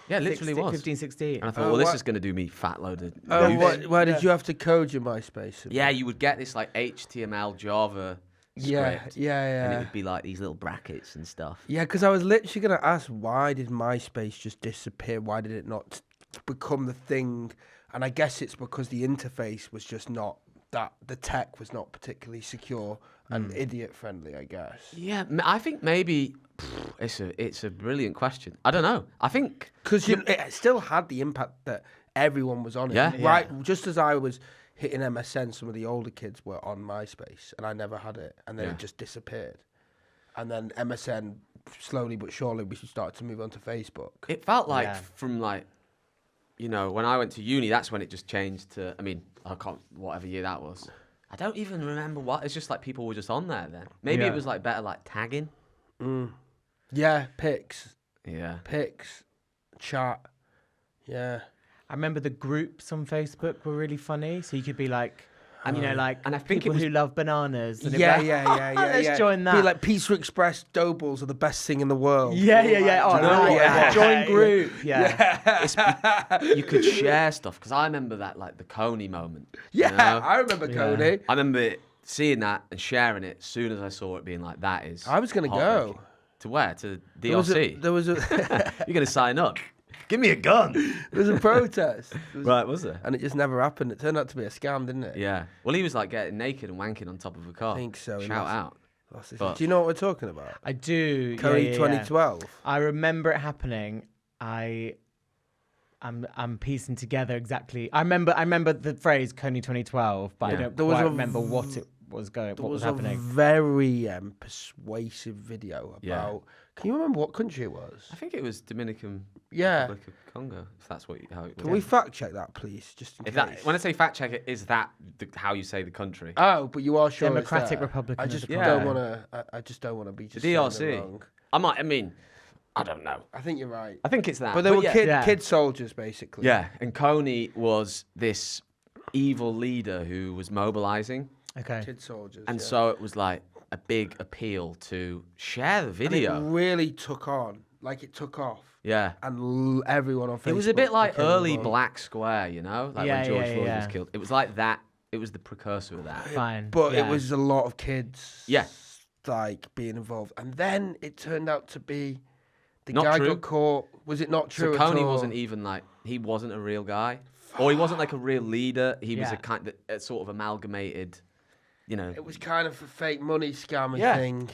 Speaker 2: Yeah, literally
Speaker 1: 16,
Speaker 2: was.
Speaker 1: 15, 16.
Speaker 2: And I thought, well, this is gonna do me fat load of.
Speaker 3: Oh,
Speaker 2: noobs.
Speaker 3: why did you have to code your MySpace?
Speaker 2: Yeah, you would get this like HTML Java script.
Speaker 3: Yeah.
Speaker 2: And it would be like these little brackets and stuff.
Speaker 3: Yeah, because I was literally going to ask, why did MySpace just disappear? Why did it not become the thing? And I guess it's because the interface was just not that, the tech was not particularly secure and idiot friendly, I guess.
Speaker 2: Yeah, I think maybe it's a brilliant question. I don't know. I think
Speaker 3: Because it still had the impact that everyone was on it.
Speaker 2: Yeah.
Speaker 3: Right, just as I was hitting MSN, some of the older kids were on MySpace, and I never had it, and then it just disappeared. And then MSN, slowly but surely, we started to move on to Facebook.
Speaker 2: it felt like from like, you know, when I went to uni, that's when it just changed to. I mean, I can't whatever year that was. I don't even remember what. It's just like people were just on there then. Maybe it was like better like tagging.
Speaker 3: Yeah, pics,
Speaker 2: Yeah.
Speaker 3: chat. Yeah.
Speaker 1: I remember the groups on Facebook were really funny. So you could be like, you know, like,
Speaker 2: and I think
Speaker 1: people
Speaker 2: it was-
Speaker 1: who love bananas. And it'd be
Speaker 3: Yeah,
Speaker 1: like,
Speaker 3: yeah.
Speaker 1: Let's join that.
Speaker 3: Be like Pizza Express dough balls are the best thing in the world.
Speaker 1: Yeah. Oh,
Speaker 2: Do you know
Speaker 1: no,
Speaker 2: what?
Speaker 1: yeah. Join group. Yeah.
Speaker 2: You could share stuff because I remember that like the Coney moment.
Speaker 3: Yeah,
Speaker 2: you know?
Speaker 3: I remember Coney.
Speaker 2: I remember seeing that and sharing it as soon as I saw it, being like, "That is."
Speaker 3: I was gonna
Speaker 2: heartbreaking.
Speaker 3: go.
Speaker 2: To where? To
Speaker 3: There was a,
Speaker 2: DRC.
Speaker 3: there was a
Speaker 2: You're gonna sign up? Give me a gun.
Speaker 3: there was a protest.
Speaker 2: Right, was there?
Speaker 3: And it just never happened. It turned out to be a scam, didn't it?
Speaker 2: Yeah. Well, he was like getting naked and wanking on top of a car.
Speaker 3: I think so. He
Speaker 2: Shout
Speaker 3: must-
Speaker 2: out.
Speaker 3: lost his-
Speaker 2: But-
Speaker 3: Do you know what we're talking about?
Speaker 1: I do.
Speaker 3: Coney
Speaker 1: yeah.
Speaker 3: 2012.
Speaker 1: I remember it happening. I'm piecing together exactly. I remember the phrase Coney 2012, but I
Speaker 2: Yeah.
Speaker 1: don't
Speaker 3: There was
Speaker 1: quite
Speaker 3: a
Speaker 1: remember what it was going.
Speaker 3: There
Speaker 1: What was
Speaker 3: was a
Speaker 1: happening?
Speaker 3: very persuasive video about.
Speaker 2: Yeah.
Speaker 3: Can you remember what country it was?
Speaker 2: I think it was Dominican
Speaker 3: Yeah.
Speaker 2: Republic of Congo. If that's how it was.
Speaker 3: Can we fact check that, please? Just in
Speaker 2: If
Speaker 3: case.
Speaker 2: that, when I say fact check, is that how you say the country?
Speaker 3: Oh, but you are sure it's
Speaker 1: Democratic
Speaker 3: there.
Speaker 1: Republic
Speaker 3: I
Speaker 1: of
Speaker 3: just
Speaker 1: the
Speaker 3: don't
Speaker 2: Congo.
Speaker 3: want to. I just don't want to be just
Speaker 2: The
Speaker 3: saying it
Speaker 2: DRC.
Speaker 3: wrong.
Speaker 2: I mean, I don't know.
Speaker 3: I think you're right.
Speaker 2: I think it's that.
Speaker 3: But they were
Speaker 2: yeah.
Speaker 3: kid soldiers, basically.
Speaker 2: Yeah, and Coney was this evil leader who was mobilizing,
Speaker 1: Okay.
Speaker 3: Kid soldiers.
Speaker 2: and
Speaker 3: yeah.
Speaker 2: so it was like a big appeal to share the
Speaker 3: And
Speaker 2: video.
Speaker 3: it really took on. Like it took off.
Speaker 2: Yeah.
Speaker 3: And everyone on Facebook.
Speaker 2: It was a bit like
Speaker 3: became
Speaker 2: early
Speaker 3: involved.
Speaker 2: Black Square, you know, like
Speaker 1: Yeah,
Speaker 2: when George
Speaker 1: yeah,
Speaker 2: Floyd
Speaker 1: yeah.
Speaker 2: was killed. It was like that. It was the precursor of that.
Speaker 1: Fine.
Speaker 3: But
Speaker 1: yeah.
Speaker 3: it was a lot of kids.
Speaker 2: Yeah.
Speaker 3: Like being involved, and then it turned out to be the
Speaker 2: Not
Speaker 3: guy
Speaker 2: true.
Speaker 3: got caught. Was it not true?
Speaker 2: So Coney
Speaker 3: at all?
Speaker 2: wasn't even like he wasn't a real guy, or he wasn't like a real leader. He was
Speaker 1: Yeah.
Speaker 2: a kind of sort of amalgamated, you know.
Speaker 3: It was kind of a fake money scam
Speaker 2: Yeah.
Speaker 3: thing.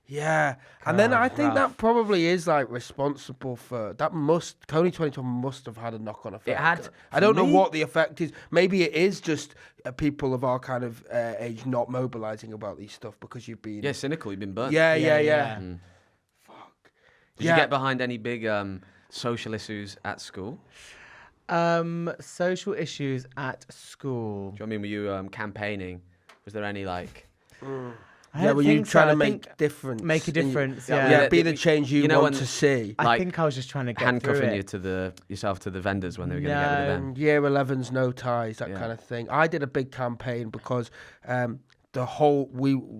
Speaker 3: Yeah, and then I think
Speaker 1: rough.
Speaker 3: that probably is like responsible for that. Coney 2012 must have had a knock-on effect.
Speaker 2: had,
Speaker 3: I don't
Speaker 2: for
Speaker 3: know
Speaker 2: me-
Speaker 3: what the effect is. Maybe it is just people of our kind of age not mobilizing about these stuff because you've been.
Speaker 2: Yeah, cynical. You've been burnt.
Speaker 3: Yeah.
Speaker 2: Did
Speaker 3: Yeah.
Speaker 2: you get behind any big social issues at school?
Speaker 1: Social issues at school.
Speaker 2: Do you know what I mean? Were you campaigning? Was there any like?
Speaker 1: I
Speaker 3: Yeah,
Speaker 1: don't
Speaker 3: were you
Speaker 1: think so.
Speaker 3: trying to
Speaker 1: I
Speaker 3: make
Speaker 1: think
Speaker 3: difference?
Speaker 1: make a
Speaker 3: in-
Speaker 1: difference,
Speaker 3: Yeah,
Speaker 1: yeah.
Speaker 3: be the change you,
Speaker 2: You know
Speaker 3: want
Speaker 2: when-
Speaker 3: to see.
Speaker 1: I
Speaker 2: like,
Speaker 1: think I was just trying to get through
Speaker 2: Handcuffing
Speaker 1: it.
Speaker 2: yourself to the vendors when they were going to get rid of them.
Speaker 3: Year 11's no ties, that
Speaker 2: Yeah.
Speaker 3: kind of thing. I did a big campaign because the whole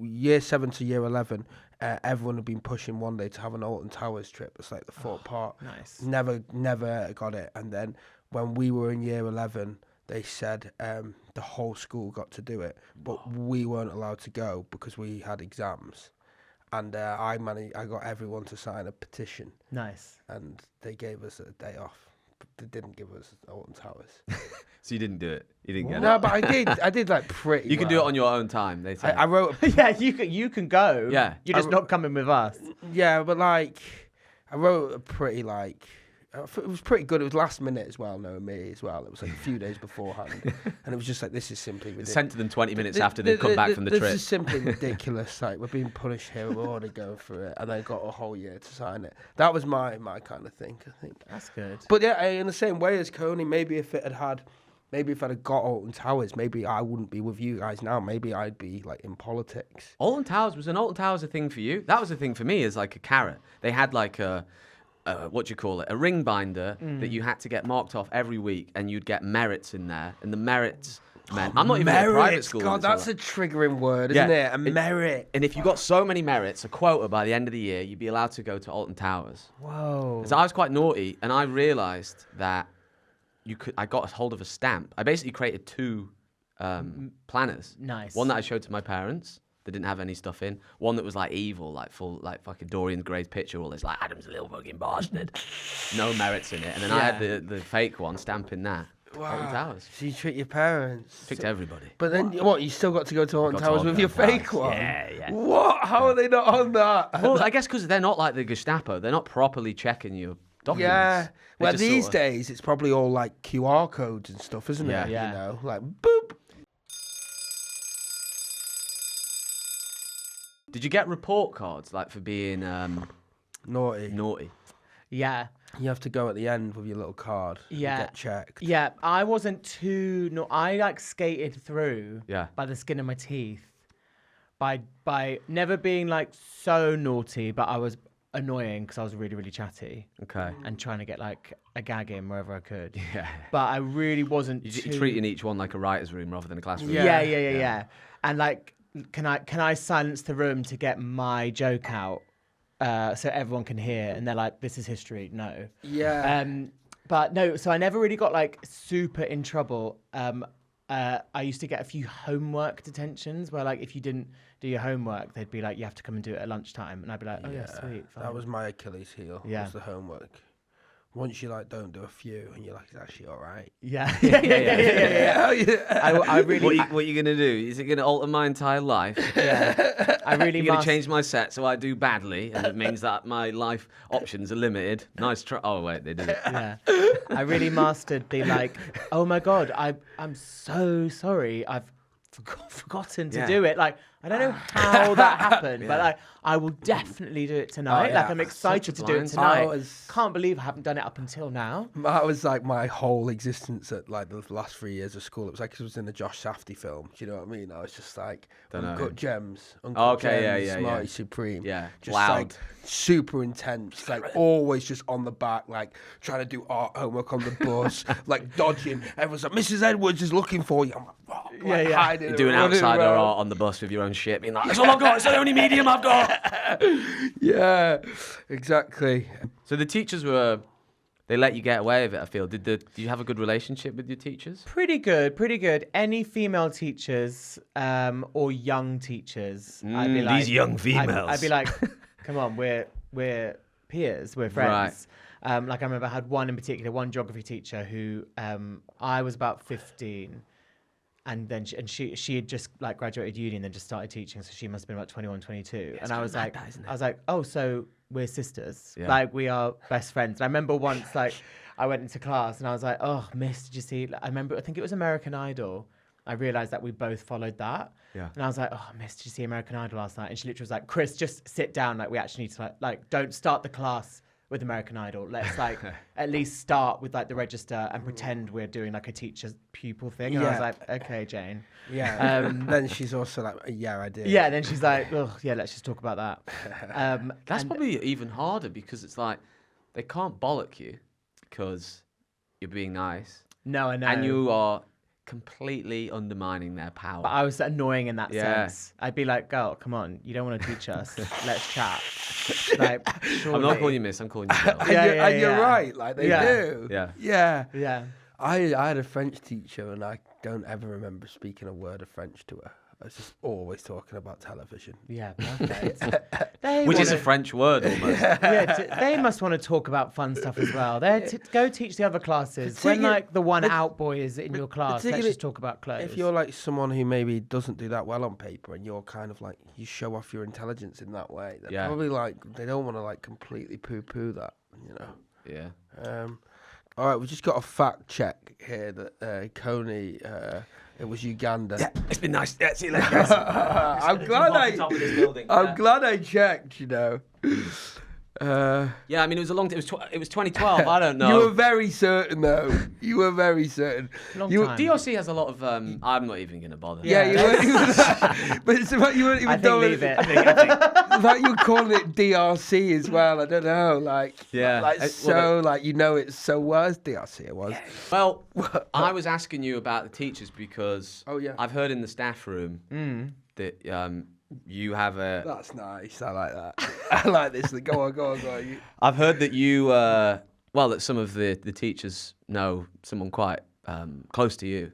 Speaker 3: year 7 to year 11, everyone had been pushing one day to have an Alton Towers trip. It's like the Fort Park.
Speaker 1: Nice.
Speaker 3: Never got it. And then when we were in year 11, they said the whole school got to do it, but we weren't allowed to go because we had exams. And I got everyone to sign a petition,
Speaker 1: Nice.
Speaker 3: and they gave us a day off. But they didn't give us Alton Towers.
Speaker 2: So you didn't do it. You didn't get
Speaker 3: No,
Speaker 2: it.
Speaker 3: but I did like pretty.
Speaker 2: You can do it
Speaker 3: well.
Speaker 2: on your own time. They say.
Speaker 3: I wrote.
Speaker 1: Yeah, you can go.
Speaker 2: Yeah.
Speaker 1: You're just not coming with us.
Speaker 3: Yeah, but like, I wrote a pretty like. It was pretty good. It was last minute as well, knowing me as well. It was like a few days beforehand, and it was just like, this is simply ridiculous.
Speaker 2: Sent to them 20 minutes after they'd come back from the
Speaker 3: this
Speaker 2: trip.
Speaker 3: is simply ridiculous. Like, we're being punished here. We're already going through it, and I got a whole year to sign it. That was my kind of thing, I think.
Speaker 1: That's good.
Speaker 3: But yeah, in the same way as Coney, maybe if I'd have got Alton Towers, maybe I wouldn't be with you guys now. Maybe I'd be like in politics.
Speaker 2: Alton Towers, was an Alton Towers a thing for you? That was a thing for me as like a carrot. They had like a a ring binder that you had to get marked off every week, and you'd get merits in there, and the merits meant I'm not even in a private school.
Speaker 3: God, that's a triggering word, isn't it? A merit.
Speaker 2: And if you got so many merits, a quota by the end of the year, you'd be allowed to go to Alton Towers.
Speaker 1: Whoa.
Speaker 2: So I was quite naughty, and I realised that I got a hold of a stamp. I basically created 2 planners.
Speaker 1: Nice.
Speaker 2: One that I showed to my parents. That didn't have any stuff in. One that was like evil, like full, like fucking Dorian Gray's picture. All this, like Adam's a little fucking bastard. No merits in it. And then I had the fake one stamping that.
Speaker 3: Wow.
Speaker 2: Alton Towers.
Speaker 3: So you tricked your parents.
Speaker 2: Tricked everybody.
Speaker 3: But then what? You still got to go to Alton
Speaker 2: Got to
Speaker 3: Towers with
Speaker 2: Alton
Speaker 3: your fake
Speaker 2: Towers.
Speaker 3: one?
Speaker 2: Yeah.
Speaker 3: What? How are they not on that?
Speaker 2: Well, I guess because they're not like the Gestapo. They're not properly checking your documents.
Speaker 3: Yeah.
Speaker 2: They
Speaker 3: Well,
Speaker 2: just
Speaker 3: these
Speaker 2: sort of-
Speaker 3: days it's probably all like QR codes and stuff, isn't
Speaker 2: Yeah.
Speaker 3: it?
Speaker 1: Yeah.
Speaker 3: You know, like boop.
Speaker 2: Did you get report cards like for being
Speaker 3: Naughty.
Speaker 2: naughty?
Speaker 1: Yeah.
Speaker 3: You have to go at the end with your little card.
Speaker 1: Yeah.
Speaker 3: And get checked.
Speaker 1: Yeah, I wasn't too. No, I like skated through.
Speaker 2: Yeah.
Speaker 1: By the skin of my teeth. By never being like so naughty, but I was annoying because I was really, really chatty
Speaker 2: Okay.
Speaker 1: and trying to get like a gag in wherever I could.
Speaker 2: Yeah.
Speaker 1: But I really wasn't.
Speaker 2: You're treating each one like a writer's room rather than a classroom.
Speaker 1: Yeah. And like, can I silence the room to get my joke out, so everyone can hear? And they're like, "This is history." No.
Speaker 3: Yeah.
Speaker 1: But no. So I never really got like super in trouble. I used to get a few homework detentions where like if you didn't do your homework, they'd be like, "You have to come and do it at lunchtime," and I'd be like, "Oh yeah, sweet." Fine.
Speaker 3: That was my Achilles heel.
Speaker 1: Yeah.
Speaker 3: Was the homework. Once you like don't do a few and you're like, it's actually all right.
Speaker 1: Yeah.
Speaker 3: Yeah.
Speaker 1: I really.
Speaker 2: What are you gonna do? Is it gonna alter my entire life?
Speaker 1: Yeah. I really.
Speaker 2: You're gonna
Speaker 1: must-
Speaker 2: change my set so I do badly, and it means that my life options are limited. Nice try. Oh wait, they did it.
Speaker 1: Yeah. I really mastered the like, oh my God, I'm so sorry. I've forgotten to
Speaker 2: Yeah.
Speaker 1: do it. Like, I don't know how that happened, but I will definitely do it tonight.
Speaker 3: yeah.
Speaker 1: Like, I'm excited to do it
Speaker 2: blind
Speaker 1: tonight.
Speaker 3: spot.
Speaker 1: Can't believe I haven't done it up until now.
Speaker 3: That was like my whole existence at like the last 3 years of school. It was like it was in a Josh Safdie film. Do you know what I mean? I was just like
Speaker 2: Don't know.
Speaker 3: Uncut Gems, Uncut
Speaker 2: Okay,
Speaker 3: Gems,
Speaker 2: yeah.
Speaker 3: Smarty Supreme.
Speaker 2: Yeah,
Speaker 3: just
Speaker 2: loud.
Speaker 3: like super intense, like always just on the back, like trying to do art homework on the bus, like dodging. Everyone's like, Mrs. Edwards is looking for you. I'm like, "Oh," like,
Speaker 1: Yeah.
Speaker 3: hiding
Speaker 2: You're
Speaker 3: and
Speaker 2: doing
Speaker 3: running
Speaker 2: outsider
Speaker 3: around.
Speaker 2: art on the bus with your own shit, being like, "That's all I've got. It's the only medium I've got."
Speaker 3: Yeah, exactly.
Speaker 2: So the teachers they let you get away with it. I feel. Do you have a good relationship with your teachers?
Speaker 1: Pretty good. Any female teachers or young teachers, I'd be like,
Speaker 4: these young females.
Speaker 1: I'd be like, come on, we're peers, we're friends. Like I remember I had one in particular, one geography teacher who I was about 15, and then she had just like graduated uni and then just started teaching, so she must have been about 21, 22. And I was like, oh, so we're sisters,
Speaker 2: Yeah.
Speaker 1: like we are best friends. And I remember once like I went into class and I was like, oh, miss, did you see? I think it was American Idol. I realized that we both followed that.
Speaker 2: Yeah.
Speaker 1: And I was like, oh, miss, did you see American Idol last night? And she literally was like, Chris, just sit down. Like, we actually need to like don't start the class with American Idol. Let's like at least start with like the register and pretend we're doing like a teacher's pupil thing. And I was
Speaker 3: Yeah.
Speaker 1: like, okay, Jane.
Speaker 3: Yeah. Then she's also like, yeah, I did.
Speaker 1: Yeah. And then she's like, oh, yeah, let's just talk about that.
Speaker 2: That's
Speaker 1: and-
Speaker 2: probably even harder because it's like they can't bollock you because you're being nice,
Speaker 1: No, I know.
Speaker 2: and you are completely undermining their power.
Speaker 1: But I was annoying in that
Speaker 2: Yeah.
Speaker 1: sense. I'd be like, girl, come on, you don't want to teach us. Let's chat. Like,
Speaker 2: I'm not calling you miss. I'm calling you Bill.
Speaker 3: And,
Speaker 1: Yeah,
Speaker 3: you're
Speaker 1: yeah.
Speaker 3: right, like they
Speaker 1: Yeah.
Speaker 3: do.
Speaker 2: Yeah.
Speaker 3: Yeah.
Speaker 1: Yeah.
Speaker 3: I had a French teacher and I don't ever remember speaking a word of French to her. I was just always talking about television.
Speaker 1: Yeah, perfect. They
Speaker 2: Which is a
Speaker 1: wanna-
Speaker 2: French word almost.
Speaker 1: they must want to talk about fun stuff as well. Go teach the other classes. When
Speaker 3: Particularly-
Speaker 1: like the one out boy is in your class, let's
Speaker 3: particularly
Speaker 1: just talk about clothes.
Speaker 3: If you're like someone who maybe doesn't do that well on paper and you're kind of like, you show off your intelligence in that way, they're
Speaker 2: Yeah.
Speaker 3: probably like, they don't want to like completely poo-poo that, you know.
Speaker 2: Yeah.
Speaker 3: All right, we just got a fact check here that Coney, it was Uganda.
Speaker 4: Yeah, it's been nice. Yeah, see you later, guys.
Speaker 3: I'm glad
Speaker 4: Top of this building.
Speaker 3: I'm glad I checked, you know.
Speaker 2: Yeah, I mean, it was a long. It was 2012. I don't know.
Speaker 3: You were very certain, though. You were very certain.
Speaker 1: Long
Speaker 3: You-
Speaker 1: time.
Speaker 2: DOC has a lot of. I'm not even going to bother.
Speaker 3: Yeah, you weren't even. But it's about you weren't even
Speaker 1: I think
Speaker 3: doing
Speaker 1: leave it. I think.
Speaker 3: Like you were calling it DRC as well. I don't know. Like,
Speaker 2: Yeah.
Speaker 3: like
Speaker 2: Well,
Speaker 3: so, like you know it so well as DRC. It was.
Speaker 2: Well, I was asking you about the teachers because
Speaker 3: Oh, yeah.
Speaker 2: I've heard in the staff room that you have a.
Speaker 3: That's nice. I like that. I like this. Go on.
Speaker 2: I've heard that you, that some of the teachers know someone quite close to you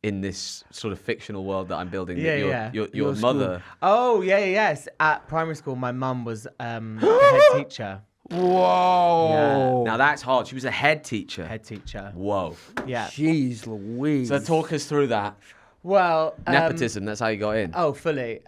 Speaker 2: in this sort of fictional world that I'm building.
Speaker 1: Yeah,
Speaker 2: Your mother.
Speaker 1: Oh, yes. At primary school, my mum was the head teacher.
Speaker 3: Whoa.
Speaker 2: Now that's hard. She was a head teacher.
Speaker 1: Head teacher.
Speaker 2: Whoa.
Speaker 1: Yeah.
Speaker 3: Jeez Louise.
Speaker 2: So talk us through that.
Speaker 1: Well,
Speaker 2: Nepotism, that's how you got in.
Speaker 1: Oh, fully.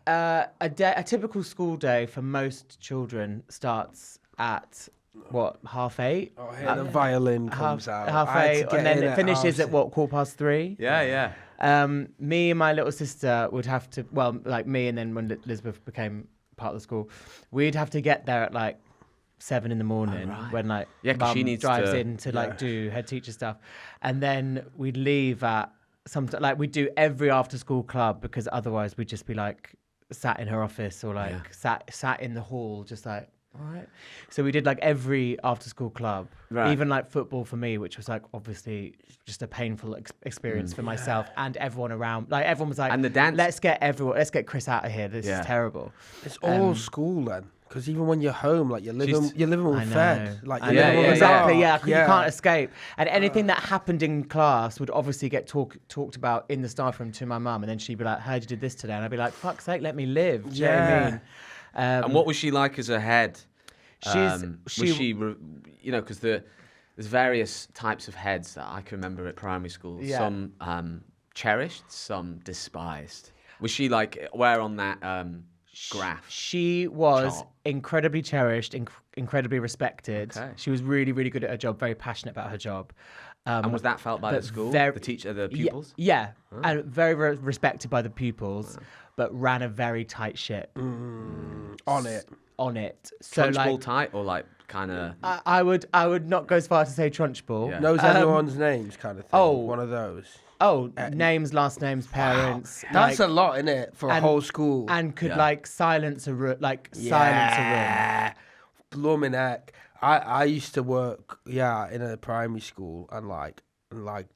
Speaker 1: A typical school day for most children starts at what, 8:30?
Speaker 3: Oh, here the violin comes out.
Speaker 1: Half
Speaker 3: I had to
Speaker 1: 8,
Speaker 3: get
Speaker 1: and then
Speaker 3: in
Speaker 1: it finishes at
Speaker 3: half
Speaker 1: what, 3:15?
Speaker 2: Yeah.
Speaker 1: Me and my little sister would have to, well, like me, and then when Elizabeth became part of the school, we'd have to get there at like 7 in the morning when like
Speaker 2: 'cause she
Speaker 1: mum
Speaker 2: needs
Speaker 1: drives
Speaker 2: to-
Speaker 1: in to like do head teacher stuff, and then we'd leave at like we'd do every after school club because otherwise we'd just be like sat in her office or like sat in the hall just like. All right. So we did like every after school club, even like football for me, which was like obviously just a painful experience for myself and everyone around. Like everyone was like,
Speaker 2: And the dance.
Speaker 1: let's get Chris out of here. This is terrible.
Speaker 3: It's all school then, because even when you're home, like you're living
Speaker 1: I
Speaker 3: fed.
Speaker 1: know.
Speaker 3: Like
Speaker 1: I
Speaker 3: you're living
Speaker 1: know,
Speaker 3: with
Speaker 1: exactly.
Speaker 3: dark.
Speaker 1: Yeah, 'cause you can't escape. And anything that happened in class would obviously get talked about in the staff room to my mum, and then she'd be like, "Heard you did this today," and I'd be like, "Fuck's sake, let me live." Do you know what I mean?
Speaker 2: And what was she like as a head?
Speaker 1: Because
Speaker 2: there's various types of heads that I can remember at primary school.
Speaker 1: Yeah.
Speaker 2: Some cherished, some despised. Was she like where on that graph?
Speaker 1: She was
Speaker 2: chart?
Speaker 1: incredibly cherished, incredibly respected.
Speaker 2: Okay.
Speaker 1: She was really, really good at her job, very passionate about her job.
Speaker 2: And was that felt by the school, the teacher, the pupils?
Speaker 1: Yeah, and very, very respected by the pupils, but ran a very tight ship.
Speaker 3: On it.
Speaker 1: So
Speaker 2: Trunchbull
Speaker 1: like,
Speaker 2: tight or like kind of.
Speaker 1: I would not go as far as to say trunchbull.
Speaker 2: Yeah.
Speaker 3: Knows everyone's names, kind of thing.
Speaker 1: oh.
Speaker 3: One of those.
Speaker 1: Oh, names, last names, parents.
Speaker 3: That's
Speaker 1: like,
Speaker 3: a lot, isn't it, for a whole school?
Speaker 1: and could like silence a room,
Speaker 3: Blooming heck. I used to work, in a primary school, and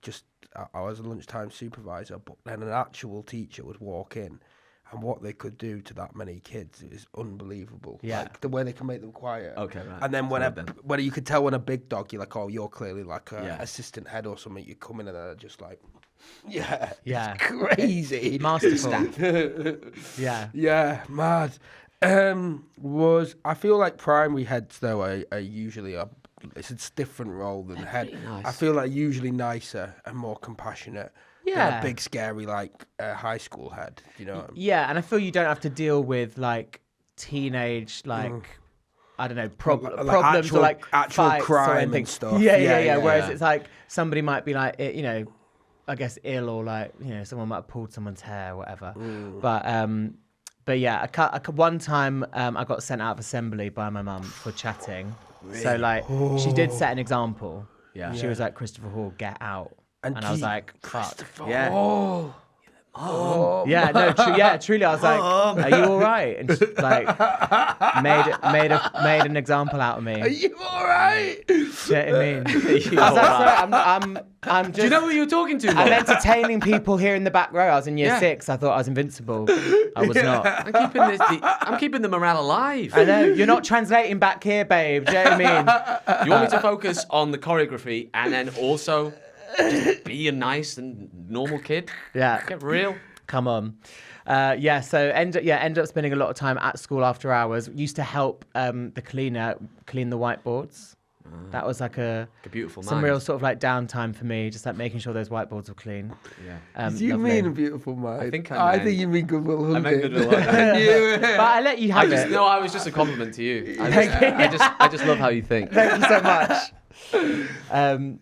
Speaker 3: just I was a lunchtime supervisor, but then an actual teacher would walk in, and what they could do to that many kids is unbelievable.
Speaker 1: Yeah.
Speaker 3: Like the way they can make them quiet.
Speaker 2: Okay, right.
Speaker 3: And then when you could tell when a big dog, you're like, oh, you're clearly like a
Speaker 2: Yeah.
Speaker 3: assistant head or something. You come in and they're just like,
Speaker 1: Yeah.
Speaker 3: it's crazy.
Speaker 1: Masterful. Yeah.
Speaker 3: Yeah, mad. I feel like primary heads though are usually it's a different role than head.
Speaker 2: nice.
Speaker 3: I feel like usually nicer and more compassionate than
Speaker 1: Yeah.
Speaker 3: a big scary high school head. You know.
Speaker 1: Yeah, and I feel you don't have to deal with like teenage I don't know problems
Speaker 3: actual-
Speaker 1: or like
Speaker 3: actual
Speaker 1: fights or
Speaker 3: crime and
Speaker 1: anything.
Speaker 3: stuff.
Speaker 1: Yeah.
Speaker 3: Yeah,
Speaker 1: Whereas
Speaker 2: yeah.
Speaker 1: it's like somebody might be like I guess ill or like someone might have pulled someone's hair or whatever. But yeah, one time I got sent out of assembly by my mum for chatting. So like she did set an example.
Speaker 2: Yeah.
Speaker 1: She was like, Christopher Hall, get out. And I was like, fuck.
Speaker 2: Yeah.
Speaker 1: Yeah, no, truly. I was like, "Are you all right?" And she, like, made an example out of me.
Speaker 3: Are you all right?
Speaker 1: Do you know what I mean? I was like, sorry, I'm just.
Speaker 2: Do you know who you were talking to?
Speaker 1: I'm
Speaker 2: Mum?
Speaker 1: entertaining people here in the back row. I was in year
Speaker 2: Yeah.
Speaker 1: 6. I thought I was invincible. I was not.
Speaker 2: I'm keeping the morale alive.
Speaker 1: I know you're not translating back here, babe. Do you know what I mean?
Speaker 2: You want me to focus on the choreography and then also just be a nice and normal kid?
Speaker 1: Yeah.
Speaker 2: Get real.
Speaker 1: Come on. So end up spending a lot of time at school after hours. Used to help the cleaner clean the whiteboards. That was like a
Speaker 2: beautiful
Speaker 1: some
Speaker 2: mind.
Speaker 1: real sort of like downtime for me, just like making sure those whiteboards were clean.
Speaker 2: Yeah.
Speaker 3: Do you
Speaker 1: Lovely.
Speaker 3: mean a beautiful mind?
Speaker 2: I think
Speaker 3: I think you mean Goodwill Hunting.
Speaker 2: I meant Goodwill Hunting.
Speaker 1: But I let you have it.
Speaker 2: I was just a compliment to you. I just love how you think.
Speaker 1: Thank you so much.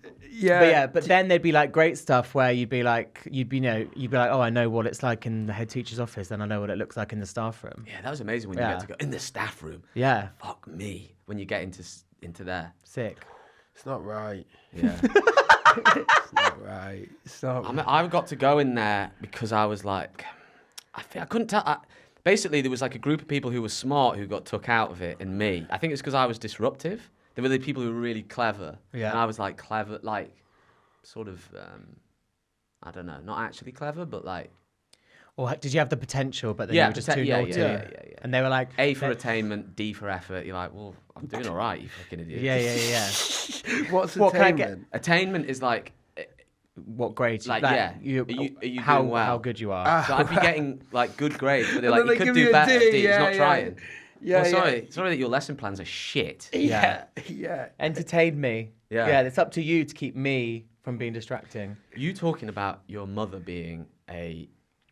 Speaker 1: But then there'd be like great stuff where you'd be like, oh, I know what it's like in the head teacher's office, and I know what it looks like in the staff room.
Speaker 2: Yeah, that was amazing when you get to go in the staff room.
Speaker 1: Yeah.
Speaker 2: Fuck me. When you get into there.
Speaker 1: Sick.
Speaker 3: It's not right.
Speaker 2: Yeah.
Speaker 3: It's not right. It's not.
Speaker 2: I mean, I got to go in there because I was like, I couldn't tell. Basically, there was like a group of people who were smart who got took out of it, and me. I think it's because I was disruptive. There were the people who were really clever, and I was like clever, like sort of, I don't know, not actually clever, but like.
Speaker 1: Or did you have the potential, but then you were just too naughty?
Speaker 2: Yeah.
Speaker 1: And they were like...
Speaker 2: A for attainment, D for effort. You're like, well, I'm doing all right, you fucking idiot.
Speaker 1: Yeah.
Speaker 3: What's
Speaker 1: What can I
Speaker 3: attainment?
Speaker 2: Attainment is like...
Speaker 1: What grade?
Speaker 2: Like, yeah. Are you doing well?
Speaker 1: How good you are.
Speaker 2: So I'd be getting like good grades, but they're
Speaker 3: And
Speaker 2: like,
Speaker 3: then
Speaker 2: you
Speaker 3: they
Speaker 2: could
Speaker 3: give
Speaker 2: do
Speaker 3: you a
Speaker 2: better,
Speaker 3: D,
Speaker 2: D. He's not trying.
Speaker 3: Yeah,
Speaker 2: Sorry that your lesson plans are shit.
Speaker 3: Yeah.
Speaker 1: Entertain me.
Speaker 2: Yeah.
Speaker 1: It's up to you to keep me from being distracting.
Speaker 2: You talking about your mother being a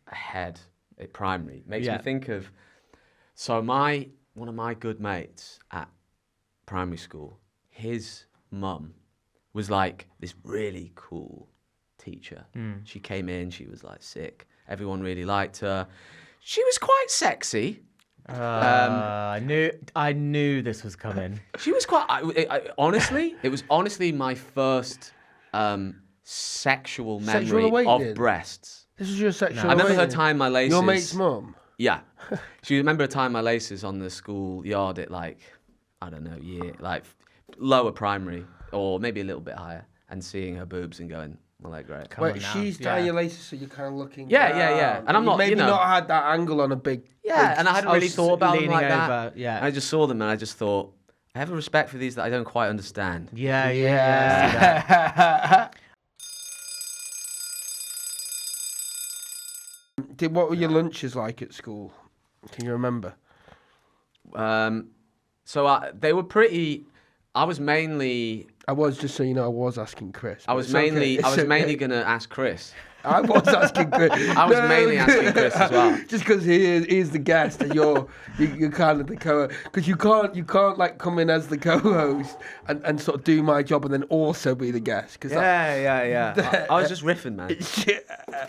Speaker 2: head at primary makes me think of... So one of my good mates at primary school, his mum was like this really cool teacher. She came in, she was like sick. Everyone really liked her. She was quite sexy.
Speaker 1: I knew this was coming.
Speaker 2: She was quite... honestly, it was honestly my first sexual memory of breasts.
Speaker 3: This is your sexual.
Speaker 2: I remember her tying my laces.
Speaker 3: Your mate's mum.
Speaker 2: Yeah, she remember her tying my laces on the school yard at like, I don't know, like lower primary or maybe a little bit higher, and seeing her boobs and going, well, they're great.
Speaker 3: Wait, she's tying your laces, so you're kind of looking.
Speaker 2: Yeah. And I'm not
Speaker 3: maybe not had that angle on a big.
Speaker 2: And I hadn't really thought about them like
Speaker 1: over,
Speaker 2: that.
Speaker 1: Yeah,
Speaker 2: I just saw them and I just thought, I have a respect for these that I don't quite understand.
Speaker 1: Yeah.
Speaker 3: What were your lunches like at school? Can you remember?
Speaker 2: So they were pretty. I was
Speaker 3: just so you know, I was asking Chris.
Speaker 2: I was mainly gonna ask Chris.
Speaker 3: I was asking Chris.
Speaker 2: I was mainly asking Chris as well.
Speaker 3: Just because he's the guest and you're kind of the co-host. Because you can't like come in as the co-host and sort of do my job and then also be the guest.
Speaker 2: Yeah. I was just riffing, man.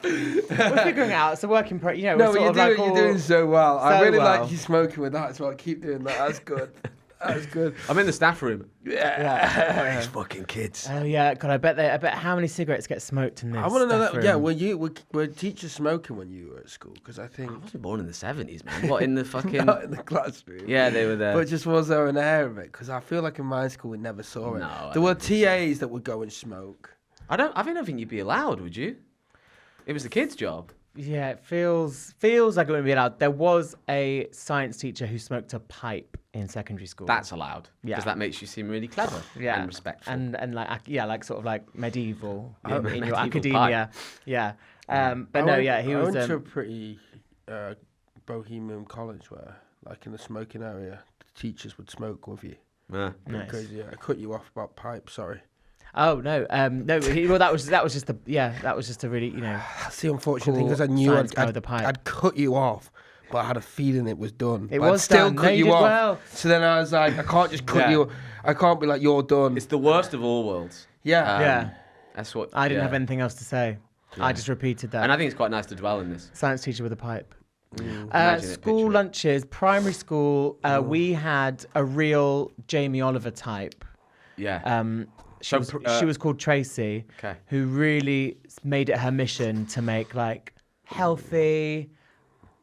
Speaker 1: We're figuring it out. It's a work in progress.
Speaker 3: No, but you're doing so well. I really
Speaker 1: well.
Speaker 3: like you smoking with that as well. Keep doing that. That's good. That's good.
Speaker 2: I'm in the staff room.
Speaker 3: Yeah.
Speaker 2: These fucking kids.
Speaker 1: Oh yeah, God! I bet how many cigarettes get smoked in this.
Speaker 3: I want to know that.
Speaker 1: room.
Speaker 3: Yeah, were teachers smoking when you were at school? Because I think
Speaker 2: I wasn't born in the 70s, man. What, in the fucking...
Speaker 3: not in the classroom.
Speaker 2: Yeah, they were there.
Speaker 3: But just was there an air of it? Because I feel like in my school we never saw it.
Speaker 2: No,
Speaker 3: There were TAs that would go and smoke.
Speaker 2: I don't think you'd be allowed, would you? It was the kids' job.
Speaker 1: Yeah, it feels like it wouldn't be allowed. There was a science teacher who smoked a pipe in secondary school.
Speaker 2: That's allowed.
Speaker 1: Yeah.
Speaker 2: Because that makes you seem really clever and respectful.
Speaker 1: And like sort of like medieval in your
Speaker 2: medieval
Speaker 1: academia.
Speaker 2: pipe.
Speaker 1: Yeah. He was.
Speaker 3: I went to a pretty bohemian college where, like in the smoking area, the teachers would smoke with you.
Speaker 2: Yeah.
Speaker 1: Nice.
Speaker 3: Crazy. I cut you off about pipe. Sorry.
Speaker 1: Oh no, no. Well, that was just a really
Speaker 3: That's the unfortunate thing
Speaker 1: cool
Speaker 3: because I knew
Speaker 1: science guy with the pipe.
Speaker 3: I'd cut you off, but I had a feeling it was done.
Speaker 1: It
Speaker 3: but
Speaker 1: was
Speaker 3: I'd still
Speaker 1: done.
Speaker 3: cut
Speaker 1: No,
Speaker 3: you
Speaker 1: you did
Speaker 3: off.
Speaker 1: well.
Speaker 3: So then I was like, I can't just cut you. I can't be like, you're done.
Speaker 2: It's the worst of all worlds.
Speaker 3: Yeah.
Speaker 2: That's what...
Speaker 1: I didn't have anything else to say. I just repeated that.
Speaker 2: And I think it's quite nice to dwell in this.
Speaker 1: Science teacher with a pipe.
Speaker 2: Imagine it,
Speaker 1: School
Speaker 2: picture it.
Speaker 1: lunches, primary school. We had a real Jamie Oliver type.
Speaker 2: Yeah.
Speaker 1: She was called Tracy,
Speaker 2: Okay.
Speaker 1: who really made it her mission to make like healthy,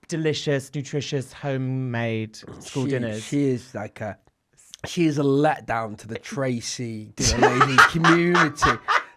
Speaker 1: delicious, nutritious, homemade school dinners.
Speaker 3: She is like she is a letdown to the Tracy dinner lady community.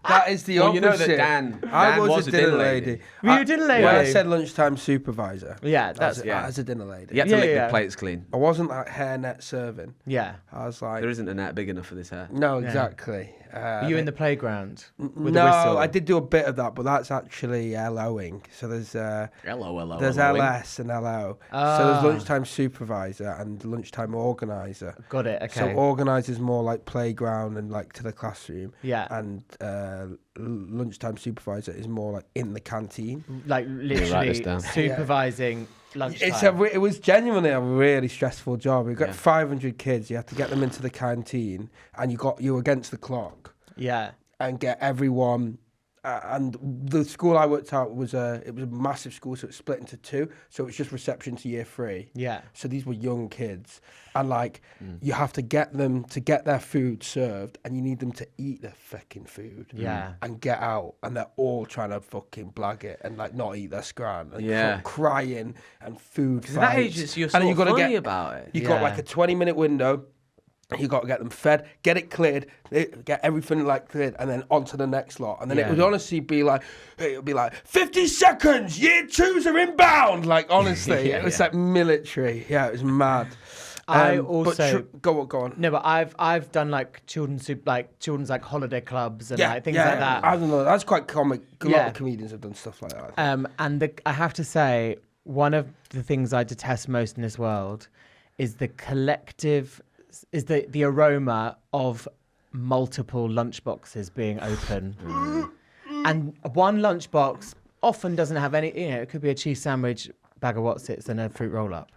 Speaker 3: That is the opposite.
Speaker 2: You know that Dan was a dinner lady.
Speaker 1: Were you a dinner lady?
Speaker 3: Well, I said lunchtime supervisor.
Speaker 1: Yeah,
Speaker 3: As a dinner lady.
Speaker 2: You had to lick the plates clean.
Speaker 3: I wasn't like hairnet serving.
Speaker 1: Yeah.
Speaker 3: I was like,
Speaker 2: There isn't a net big enough for this hair.
Speaker 3: no, exactly.
Speaker 1: Were you in the playground with
Speaker 3: no,
Speaker 1: a whistle?
Speaker 3: I did do a bit of that, but that's actually LOing. So there's
Speaker 2: Hello.
Speaker 3: there's LS and LO. So there's lunchtime supervisor and lunchtime organizer.
Speaker 1: Got it. Okay.
Speaker 3: So organizer's more like playground and like to the classroom.
Speaker 1: Yeah.
Speaker 3: And lunchtime supervisor is more like in the canteen.
Speaker 1: Like
Speaker 2: write
Speaker 1: literally
Speaker 2: this down.
Speaker 1: supervising lunchtime.
Speaker 3: It was genuinely a really stressful job. We got 500 kids. You had to get them into the canteen, and you were against the clock.
Speaker 1: Yeah.
Speaker 3: and get everyone. And the school I worked at was a massive school, so it split into 2. So it was just reception to year 3.
Speaker 1: Yeah.
Speaker 3: So these were young kids, and like you have to get them to get their food served, and you need them to eat their fucking food.
Speaker 1: Yeah.
Speaker 3: And get out, and they're all trying to fucking blag it and like not eat their scran and crying and food.
Speaker 2: At that age, you're sort of funny about it.
Speaker 3: You got like a 20-minute window. You got to get them fed, get it cleared, get everything like cleared, and then on to the next lot. And then it would honestly be like, 50 seconds, year 2s are inbound. Like, honestly, it was like military. Yeah, it was mad.
Speaker 1: I also
Speaker 3: go on.
Speaker 1: No, but I've done like children's like holiday clubs and like things like that.
Speaker 3: I don't know. That's quite comic. A lot of comedians have done stuff like that.
Speaker 1: I have to say, one of the things I detest most in this world is the collective. Is the aroma of multiple lunchboxes being open. And one lunchbox often doesn't have any, it could be a cheese sandwich, bag of Wotsits and a fruit roll-up.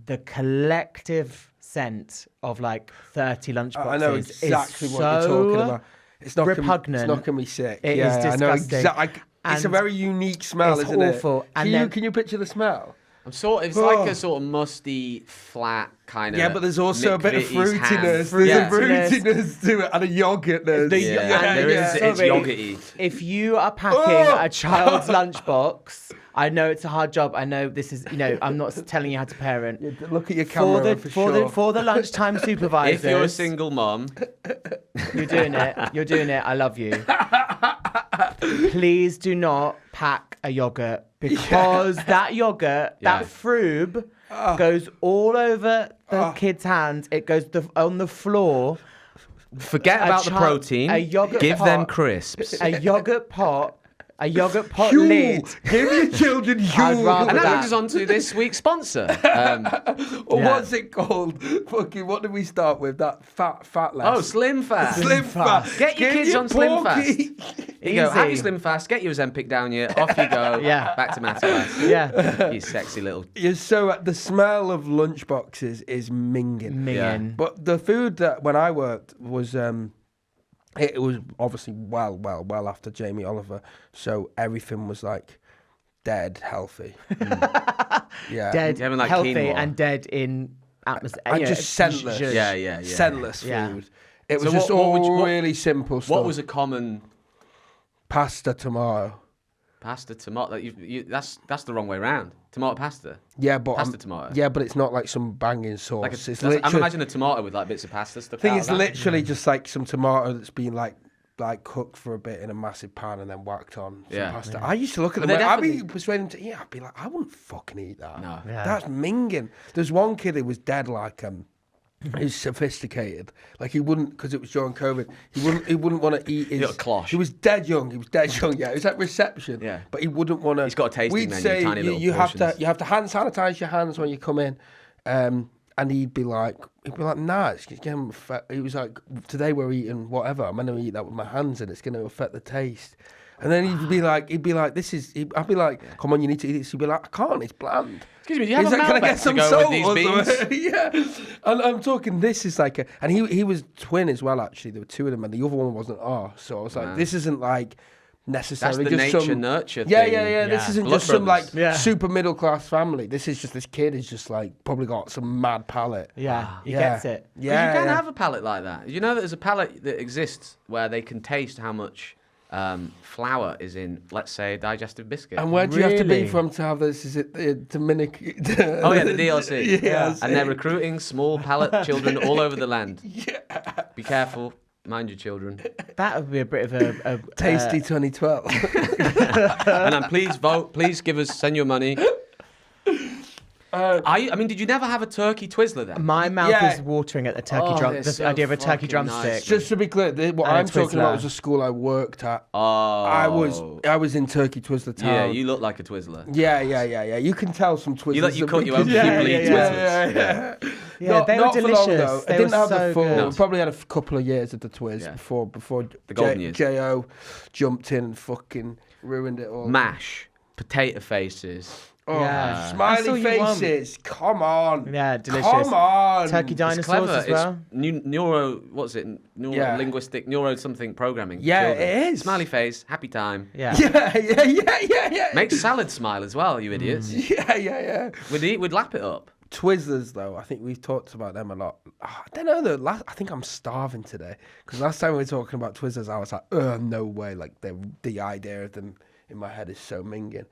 Speaker 1: The collective scent of like 30 lunchboxes
Speaker 3: I know exactly
Speaker 1: is
Speaker 3: what you're talking about. It's not
Speaker 1: repugnant.
Speaker 3: It's knocking me sick.
Speaker 1: It is disgusting.
Speaker 3: I know it's a very unique smell, isn't it?
Speaker 1: It's awful.
Speaker 3: Can you picture the smell?
Speaker 2: It's like a sort of musty, flat kind of.
Speaker 3: Yeah, but there's also a bit of fruitiness. There's a fruitiness to it and a yoghurtness.
Speaker 2: It's yoghurty.
Speaker 1: If you are packing a child's lunchbox, I know it's a hard job. I know this is, I'm not telling you how to parent.
Speaker 3: Yeah, look at your camera
Speaker 1: for the lunchtime supervisors.
Speaker 2: If you're a single mom,
Speaker 1: you're doing it. You're doing it. I love you. Please do not pack a yogurt because that yogurt, that frube, goes all over the kid's hands. It goes on the floor.
Speaker 2: Forget about the protein. Give them crisps.
Speaker 1: A yogurt pot lid.
Speaker 3: Give your children Huel.
Speaker 2: And that brings us on to this week's sponsor.
Speaker 3: What's it called? Fucking, what did we start with? That fat less.
Speaker 2: Oh, Slim Fast.
Speaker 3: Slim Fast.
Speaker 2: Get your kids on Slim Fast.
Speaker 3: Porky.
Speaker 2: Here you go. Have your Slim Fast. Get your Ozempic down you. Off you go. Back to maths class.
Speaker 1: Yeah.
Speaker 2: You sexy little.
Speaker 3: Yeah, so the smell of lunchboxes is minging.
Speaker 1: Yeah.
Speaker 3: But the food that when I worked was it was obviously well after Jamie Oliver, so everything was like dead healthy.
Speaker 1: Dead,
Speaker 2: like
Speaker 1: healthy,
Speaker 2: quinoa.
Speaker 1: and dead in atmosphere.
Speaker 3: And just scentless. Scentless food. It was just really simple stuff.
Speaker 2: What was a common
Speaker 3: pasta tomato?
Speaker 2: Pasta tomato. That's the wrong way around. Tomato pasta.
Speaker 3: Yeah, but
Speaker 2: pasta tomato.
Speaker 3: Yeah, but it's not like some banging sauce.
Speaker 2: I'm imagining a tomato with like bits of pasta stuck out.
Speaker 3: I think it's literally just like some tomato that's been like cooked for a bit in a massive pan and then whacked on some pasta. Yeah. I used to look at them. I'd be persuading them to eat. I'd be like, I wouldn't fucking eat that.
Speaker 2: No.
Speaker 1: Yeah.
Speaker 3: That's minging. There's one kid who was dead like he's sophisticated. Like he wouldn't, because it was during COVID. He wouldn't want to eat his.
Speaker 2: Cloche.
Speaker 3: He was dead young. Yeah, it was at reception.
Speaker 2: Yeah.
Speaker 3: But he wouldn't want to.
Speaker 2: He's got a tasting menu,
Speaker 3: say
Speaker 2: tiny little
Speaker 3: you
Speaker 2: portions.
Speaker 3: have to hand sanitize your hands when you come in. And he'd be like, nah, it's going to affect. He was like, today we're eating whatever. I'm going to eat that with my hands, and it's going to affect the taste. And then he'd be like, I'd be like, come on, you need to eat this. He'd be like, I can't, it's bland.
Speaker 2: Excuse me, do you have a
Speaker 3: can I get some salt
Speaker 2: with these beans?
Speaker 3: Yeah. And I'm talking, this is like and he was twin as well, actually. There were two of them, and the other one wasn't ours. So I was like, this isn't like necessarily
Speaker 2: that's the
Speaker 3: just
Speaker 2: nature-nurture
Speaker 3: thing.
Speaker 2: thing.
Speaker 3: Yeah. This isn't
Speaker 2: Blood
Speaker 3: just some
Speaker 2: brothers.
Speaker 3: like super middle class family. This is just this kid is just like probably got some mad palate.
Speaker 1: Yeah, he gets it.
Speaker 3: Yeah,
Speaker 2: you can have a palate like that. You know that there's a palate that exists where they can taste how much flour is in, let's say, a digestive biscuit.
Speaker 3: And where do you have to be from to have this? Is it the Dominican?
Speaker 2: Oh yeah, the DLC.
Speaker 3: Yeah.
Speaker 2: And they're recruiting small palate children all over the land. Yeah. Be careful. Mind your children.
Speaker 1: That would be a bit of a
Speaker 3: tasty 2012.
Speaker 2: And then please vote. Please send your money. I mean, did you never have a turkey Twizzler then?
Speaker 1: My mouth is watering at the turkey drum. The idea of a turkey drumstick.
Speaker 2: Nice.
Speaker 3: Just to be clear, what I'm talking about was a school I worked at.
Speaker 2: Oh.
Speaker 3: I was in Turkey Twizzler Town.
Speaker 2: Yeah, you look like a Twizzler.
Speaker 3: Yeah. You can tell some Twizzlers.
Speaker 2: You cut your own Twizzlers.
Speaker 1: Yeah, they were delicious.
Speaker 3: Long, though.
Speaker 1: They
Speaker 3: I didn't
Speaker 1: were
Speaker 3: have
Speaker 1: so
Speaker 3: the full.
Speaker 1: good.
Speaker 3: We probably had a couple of years of the Twiz before
Speaker 2: the golden years.
Speaker 3: J.O. jumped in and fucking ruined it all.
Speaker 2: Mash, potato faces,
Speaker 3: Oh,
Speaker 1: Yeah. That's
Speaker 3: smiley
Speaker 1: all you want.
Speaker 3: faces. Come on.
Speaker 1: Yeah, delicious.
Speaker 3: Come on.
Speaker 1: Turkey
Speaker 2: It's
Speaker 1: dinosaurs
Speaker 2: clever.
Speaker 1: as well.
Speaker 2: It's neuro linguistic, neuro something programming. for
Speaker 3: Yeah,
Speaker 2: children.
Speaker 3: it is.
Speaker 2: Smiley face, happy time.
Speaker 1: Yeah.
Speaker 3: Yeah.
Speaker 2: Make salad smile as well, you idiots.
Speaker 3: Yeah.
Speaker 2: We'd lap it up.
Speaker 3: Twizzlers, though, I think we've talked about them a lot. I don't know, though. I think I'm starving today. Because last time we were talking about Twizzlers, I was like, no way. Like, the idea of them in my head is so minging.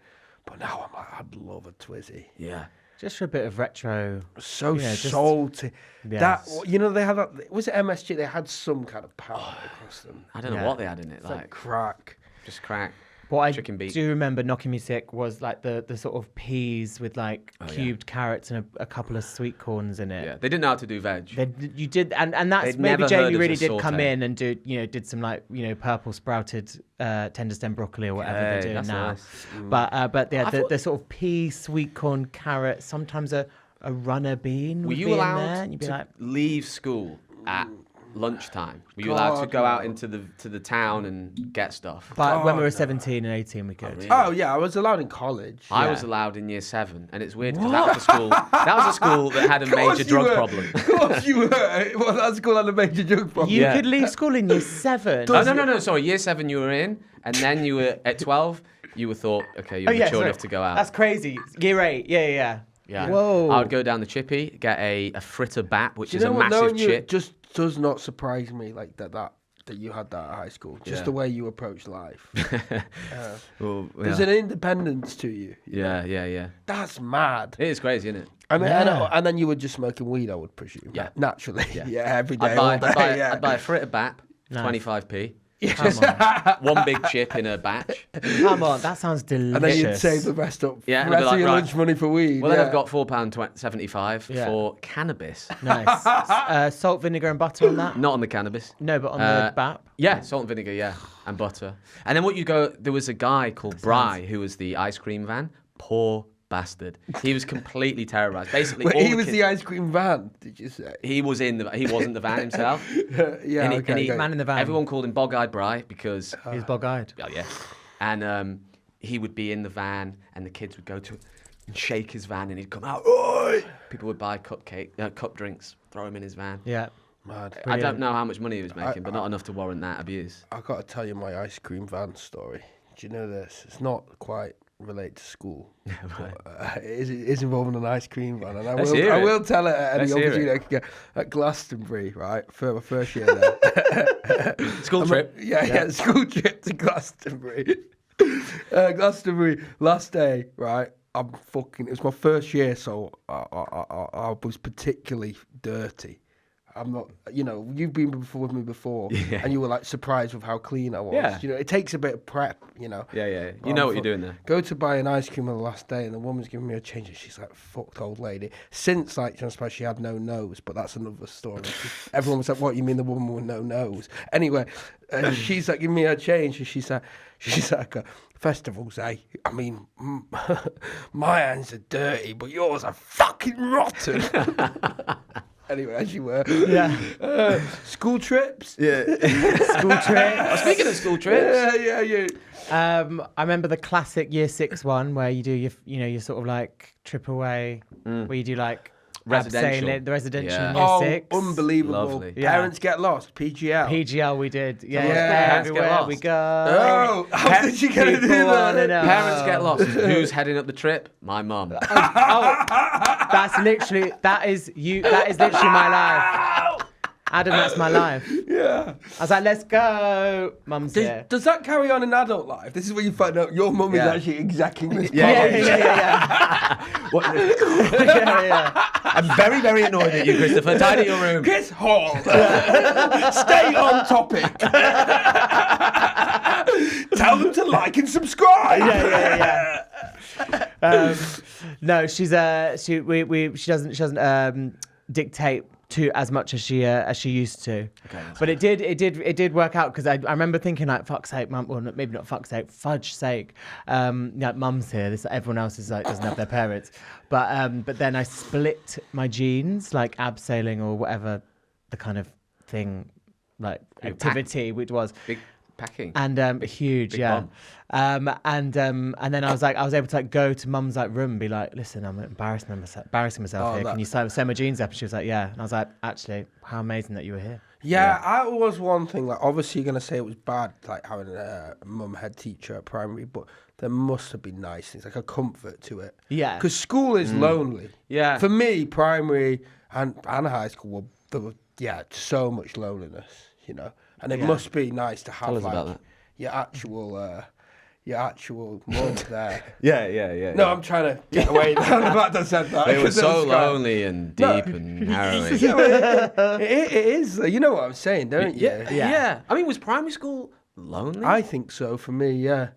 Speaker 3: But now I'm like, I'd love a Twizzy.
Speaker 2: Yeah.
Speaker 1: Just for a bit of retro.
Speaker 3: So salty.
Speaker 1: Yes.
Speaker 3: That, they had that, was it MSG? They had some kind of powder across them.
Speaker 2: I don't know what they had in it.
Speaker 3: It's like crack.
Speaker 2: Just crack.
Speaker 1: What
Speaker 2: Chicken
Speaker 1: I
Speaker 2: beat.
Speaker 1: do remember knocking me sick was like the sort of peas with like cubed carrots and a couple of sweet corns in it.
Speaker 2: Yeah, they didn't know how to do veg.
Speaker 1: You did, and that's
Speaker 2: They'd
Speaker 1: maybe
Speaker 2: never
Speaker 1: Jamie
Speaker 2: heard of
Speaker 1: really
Speaker 2: the
Speaker 1: did come
Speaker 2: saute.
Speaker 1: in and did some like purple sprouted tender stem broccoli or whatever they're doing
Speaker 2: that's
Speaker 1: now.
Speaker 2: nice.
Speaker 1: But yeah,
Speaker 2: I thought-
Speaker 1: the sort of pea, sweet corn, carrot, sometimes a runner bean.
Speaker 2: Were
Speaker 1: would
Speaker 2: you
Speaker 1: be in there,
Speaker 2: allowed
Speaker 1: and you'd be
Speaker 2: to
Speaker 1: like,
Speaker 2: leave school at lunchtime? Were you allowed to go out into the town and get stuff?
Speaker 1: but when we were 17 and 18, we could.
Speaker 2: really?
Speaker 3: Oh, yeah, I was allowed in college.
Speaker 2: I was allowed in year 7, and it's weird because that was a school. That was a school that had a major drug problem.
Speaker 3: Of course you were. Well, that school had a major drug problem.
Speaker 1: You
Speaker 2: Yeah.
Speaker 1: could leave school in year 7.
Speaker 2: Oh, no. Sorry, year 7 you were in, and then you were at 12. You were thought, okay, you're mature
Speaker 1: sorry.
Speaker 2: enough to go out.
Speaker 1: That's crazy. Year 8. Yeah.
Speaker 2: Yeah.
Speaker 1: Whoa.
Speaker 2: I would go down the chippy, get a fritter bap, which
Speaker 3: Do
Speaker 2: is
Speaker 3: you know
Speaker 2: a
Speaker 3: what?
Speaker 2: massive
Speaker 3: Knowing you
Speaker 2: chip.
Speaker 3: just does not surprise me like that you had that at high school. Just
Speaker 2: Yeah.
Speaker 3: the way you approach life.
Speaker 2: Well,
Speaker 3: There's
Speaker 2: yeah.
Speaker 3: an independence to you.
Speaker 2: Yeah.
Speaker 3: That's mad.
Speaker 2: It is crazy, isn't it?
Speaker 3: And then you were just smoking weed, I would presume.
Speaker 2: Yeah.
Speaker 3: Naturally.
Speaker 2: Yeah.
Speaker 3: Yeah, every day, all day.
Speaker 2: I'd buy a fritter bap,
Speaker 1: Nice.
Speaker 2: 25p.
Speaker 1: Come on.
Speaker 2: One big chip in a batch.
Speaker 1: Come on. That sounds delicious.
Speaker 3: And then you'd save the rest up.
Speaker 2: Yeah,
Speaker 3: the
Speaker 2: and I'd be
Speaker 3: rest of
Speaker 2: like,
Speaker 3: your
Speaker 2: right.
Speaker 3: lunch money for weed.
Speaker 2: Well,
Speaker 3: yeah.
Speaker 2: then I've got £4.75
Speaker 1: Yeah.
Speaker 2: for cannabis.
Speaker 1: Nice. Salt, vinegar, and butter on that?
Speaker 2: Not on the cannabis.
Speaker 1: No, but on the BAP.
Speaker 2: Yeah, salt and vinegar, yeah, and butter. And then there was a guy called Bry who was the ice cream van. Poor bastard. He was completely terrorised. Basically,
Speaker 3: Wait,
Speaker 2: all
Speaker 3: he
Speaker 2: the
Speaker 3: was
Speaker 2: kids,
Speaker 3: the ice cream van, did you say?
Speaker 2: he wasn't the van himself.
Speaker 3: Yeah,
Speaker 2: And he-
Speaker 3: okay,
Speaker 2: and he-
Speaker 3: okay.
Speaker 1: Man in the van.
Speaker 2: Everyone called him Bog-Eyed Bry because
Speaker 1: He's bog-eyed.
Speaker 2: oh yeah, and he would be in the van, and the kids would go to and shake his van, and he'd come out. Oi! People would buy cup drinks, throw him in his van.
Speaker 1: Yeah.
Speaker 3: Mad.
Speaker 2: I don't know how much money he was making, but not enough to warrant that abuse.
Speaker 3: I've got to tell you my ice cream van story. Do you know this? It's not quite related to school. But, it is involving an ice cream van. And I will tell it at any opportunity I can get. At Glastonbury, right? For my first year there.
Speaker 2: School trip.
Speaker 3: Yeah, school trip to Glastonbury. Glastonbury, last day, right? It was my first year, so I was particularly dirty. I'm not, you've been with me before, and you were like surprised with how clean I was.
Speaker 2: Yeah.
Speaker 3: It takes a bit of prep,
Speaker 2: Yeah. You know what you're doing there.
Speaker 3: Go to buy an ice cream on the last day, and the woman's giving me a change, and she's like, fucked old lady. Since, I suppose she had no nose, but that's another story. Everyone was like, what, you mean the woman with no nose? Anyway, she's like, giving me her change, and she's like, festivals, eh? I mean, my hands are dirty, but yours are fucking rotten. Anyway, as you were.
Speaker 1: Yeah.
Speaker 3: School trips?
Speaker 2: Yeah.
Speaker 1: School trip.
Speaker 2: Speaking of school trips.
Speaker 3: Yeah.
Speaker 1: I remember the classic year 6 one where you do your sort of like trip away, where you do like
Speaker 2: Residential.
Speaker 1: abseiling, the residential
Speaker 2: Yeah.
Speaker 1: in year 6.
Speaker 3: Unbelievable.
Speaker 2: Lovely.
Speaker 1: Yeah.
Speaker 3: Parents get lost, PGL.
Speaker 1: PGL we did. Yeah.
Speaker 2: Parents get
Speaker 1: Everywhere
Speaker 2: lost.
Speaker 1: we go.
Speaker 3: Oh, how did you get to do
Speaker 1: People wanna
Speaker 3: that?
Speaker 1: know.
Speaker 2: Parents get lost. Who's heading up the trip? My mum.
Speaker 1: That's literally literally my life. Adam, that's my life.
Speaker 3: Yeah.
Speaker 1: I was like, let's go. Mum's here.
Speaker 3: Does that carry on in adult life? This is where you find out your mum is
Speaker 2: Yeah.
Speaker 3: actually exactly this
Speaker 1: Yeah. Yeah.
Speaker 2: I'm very, very annoyed at you, Christopher. Tidy your room.
Speaker 3: Kiss Hall. Stay on topic. Tell them to like and subscribe.
Speaker 1: Yeah. No, she doesn't dictate to as much as she used to. Okay, but it did work out because I remember thinking like, fuck's sake, mum, well maybe not fuck's sake, fudge sake. Mum's here. Everyone else is like doesn't have their parents. But then I split my jeans, like abseiling or whatever the kind of thing, like activity which was.
Speaker 2: packing.
Speaker 1: And huge,
Speaker 2: big
Speaker 1: yeah.
Speaker 2: bum.
Speaker 1: And then I was able to like go to mum's like room and be like, listen, I'm embarrassing myself here. Can you sew my jeans up? And she was like, yeah. And I was like, actually, how amazing that you were here.
Speaker 3: Yeah, I was one thing. Like, obviously, you're gonna say it was bad, like having a mum head teacher at primary, but there must have been nice things, like a comfort to it.
Speaker 1: Yeah,
Speaker 3: because school is lonely.
Speaker 2: Yeah,
Speaker 3: for me, primary and high school there was so much loneliness, you know, and it must be nice to have
Speaker 2: Tell us
Speaker 3: like
Speaker 2: about that.
Speaker 3: your actual mum there.
Speaker 2: Yeah.
Speaker 3: No, I'm trying to get away from the fact I said that.
Speaker 2: It was so lonely and deep and harrowing.
Speaker 3: It is. You know what I'm saying, don't you?
Speaker 2: Yeah. I mean, was primary school lonely?
Speaker 3: I think so for me, yeah.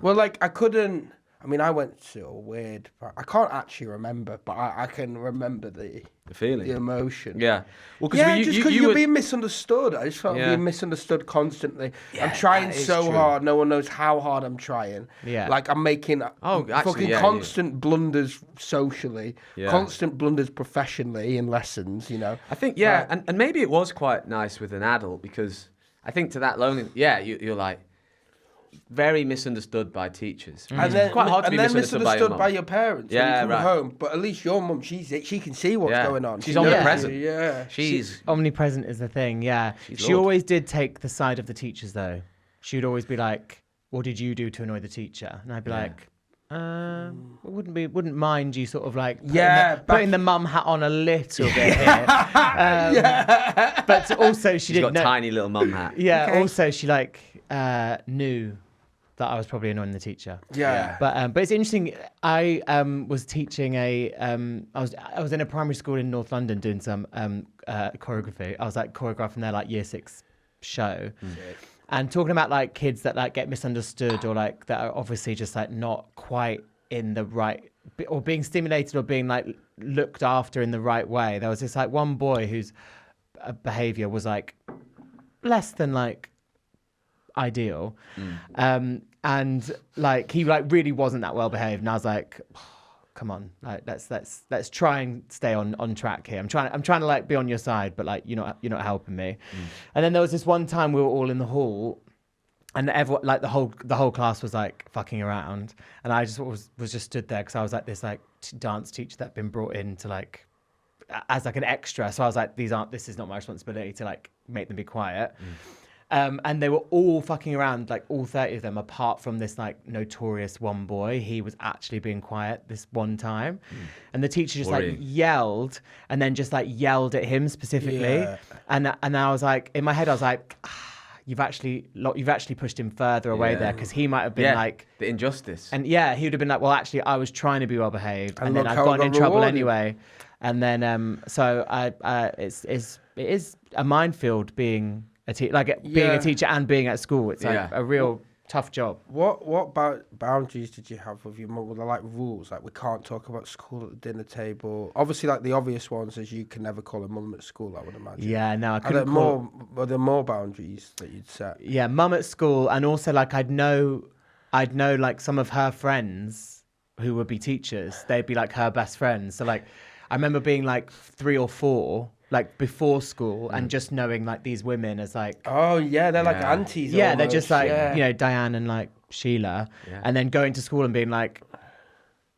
Speaker 3: Well, like, I couldn't... I mean, I went to a weird... I can't actually remember, but I can remember the
Speaker 2: feeling.
Speaker 3: The emotion.
Speaker 2: Yeah. Well,
Speaker 3: just because you're being misunderstood. I just felt being misunderstood constantly.
Speaker 2: Yeah,
Speaker 3: I'm trying so
Speaker 2: true.
Speaker 3: hard. No one knows how hard I'm trying.
Speaker 1: Yeah.
Speaker 3: Like, I'm making constant blunders socially, constant blunders professionally in lessons, you know.
Speaker 2: I think, and maybe it was quite nice with an adult because I think to that loneliness, you're like... very misunderstood by teachers.
Speaker 3: And then,
Speaker 2: it's quite hard to be misunderstood
Speaker 3: by your parents when you come home. But at least your mum, she can see what's going on.
Speaker 2: She's omnipresent.
Speaker 3: Yeah.
Speaker 2: She's
Speaker 1: omnipresent is the thing, yeah. She always did take the side of the teachers, though. She would always be like, what did you do to annoy the teacher? And I'd be like, wouldn't mind you sort of like putting the mum hat on a little bit here. But also she's
Speaker 2: got a tiny little mum hat.
Speaker 1: Yeah, okay. Also she like knew that I was probably annoying the teacher.
Speaker 3: Yeah.
Speaker 1: But it's interesting. I was teaching I was in a primary school in North London doing some choreography. I was like choreographing their like year 6 show. And talking about like kids that like get misunderstood or like that are obviously just like not quite in the right or being stimulated or being like looked after in the right way. There was this like one boy whose behavior was like less than like ideal. And like he like really wasn't that well behaved. And I was like, come on, like let's try and stay on track here. I'm trying to like be on your side, but like you're not helping me. And then there was this one time we were all in the hall, and everyone like the whole class was like fucking around, and I just was just stood there because I was like this like dance teacher that'd been brought in to like as like an extra. So I was like, this is not my responsibility to like make them be quiet. And they were all fucking around, like all 30 of them, apart from this like notorious one boy. He was actually being quiet this one time. And the teacher just like yelled and then just like yelled at him specifically. Yeah. And I was like, in my head, I was like, you've actually pushed him further away there because he might have been like...
Speaker 2: the injustice. And
Speaker 1: he would have been like, well, actually, I was trying to be well behaved and then I've gotten in trouble anyway. And then, so it is a minefield being... being a teacher and being at school, it's like a real tough job.
Speaker 3: What boundaries did you have with your mum? Were there like rules, like we can't talk about school at the dinner table? Obviously, like the obvious ones is you can never call a mum at school, I would imagine.
Speaker 1: Yeah, no, I couldn't.
Speaker 3: Were there more boundaries that you'd set?
Speaker 1: Yeah, mum at school, and also like I'd know like some of her friends who would be teachers. They'd be like her best friends. So like, I remember being like 3 or 4. Like before school and just knowing like these women as like
Speaker 3: they're like aunties
Speaker 1: almost. They're just like Diane and like Sheila and then going to school and being like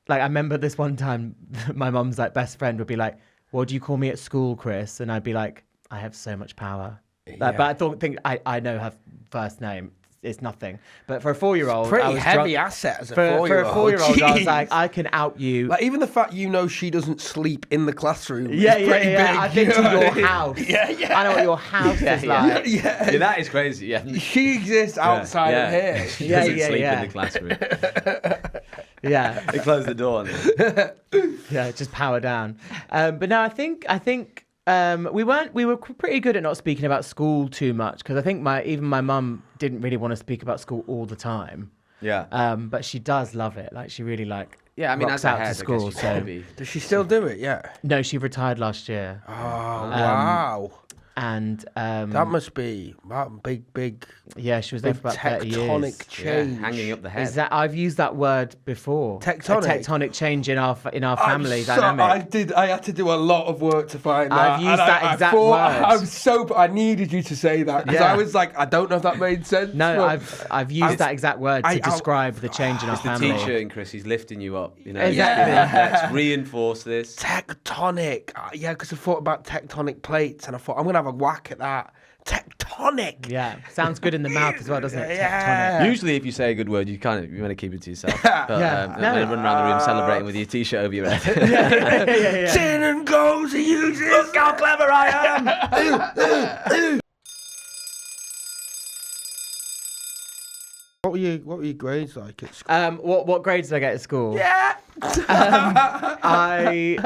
Speaker 1: I remember this one time my mum's like best friend would be like, what do you call me at school, Chris? And I'd be like, I have so much power. But I know her first name. It's nothing. But for a 4-year-old,
Speaker 3: pretty heavy asset as a 4-year-old.
Speaker 1: For a 4-year-old, I was like, I can out you.
Speaker 3: Like even the fact she doesn't sleep in the classroom.
Speaker 1: Yeah.
Speaker 3: Big,
Speaker 1: I've been to your house. I know what your house is like.
Speaker 2: Yeah, that is crazy. Yeah,
Speaker 3: she exists outside of here.
Speaker 2: She doesn't sleep in the classroom.
Speaker 1: Yeah,
Speaker 2: they close the door.
Speaker 1: Just power down. But no, I think. We were pretty good at not speaking about school too much because I think my mum didn't really want to speak about school all the time.
Speaker 2: Yeah.
Speaker 1: But she does love it. Like she really like.
Speaker 2: Yeah, I mean,
Speaker 1: rocks
Speaker 2: as
Speaker 1: out
Speaker 2: a head,
Speaker 1: to school.
Speaker 2: So
Speaker 3: does she still do it? Yeah.
Speaker 1: No, she retired last year.
Speaker 3: Oh wow.
Speaker 1: and
Speaker 3: that must be big.
Speaker 1: Yeah, she was there for about 30 years.
Speaker 3: Tectonic change,
Speaker 2: hanging up the head.
Speaker 1: Is that I've used that word before?
Speaker 3: Tectonic?
Speaker 1: A tectonic change in our family dynamic.
Speaker 3: I had to do a lot of work to find that.
Speaker 1: I've used that exact word.
Speaker 3: I needed you to say that because I was like, I don't know if that made sense.
Speaker 1: No, I've used that exact word to describe the change in our family.
Speaker 2: The teacher in Chris, he's lifting you up. You know,
Speaker 1: Exactly.
Speaker 2: let's reinforce this.
Speaker 3: Tectonic. Yeah, because I thought about tectonic plates, and I thought I'm gonna have a whack at that. Tectonic.
Speaker 1: Yeah, sounds good in the mouth as well, doesn't it?
Speaker 3: Yeah.
Speaker 1: Tectonic.
Speaker 2: Usually, if you say a good word, you want to keep it to yourself. But
Speaker 1: Yeah.
Speaker 2: when you run around the room celebrating with your t-shirt over your head.
Speaker 1: Yeah.
Speaker 3: Sin and goals he uses. Look how clever I am. What were your grades like at school?
Speaker 1: What grades did I get at school?
Speaker 3: Yeah.
Speaker 1: I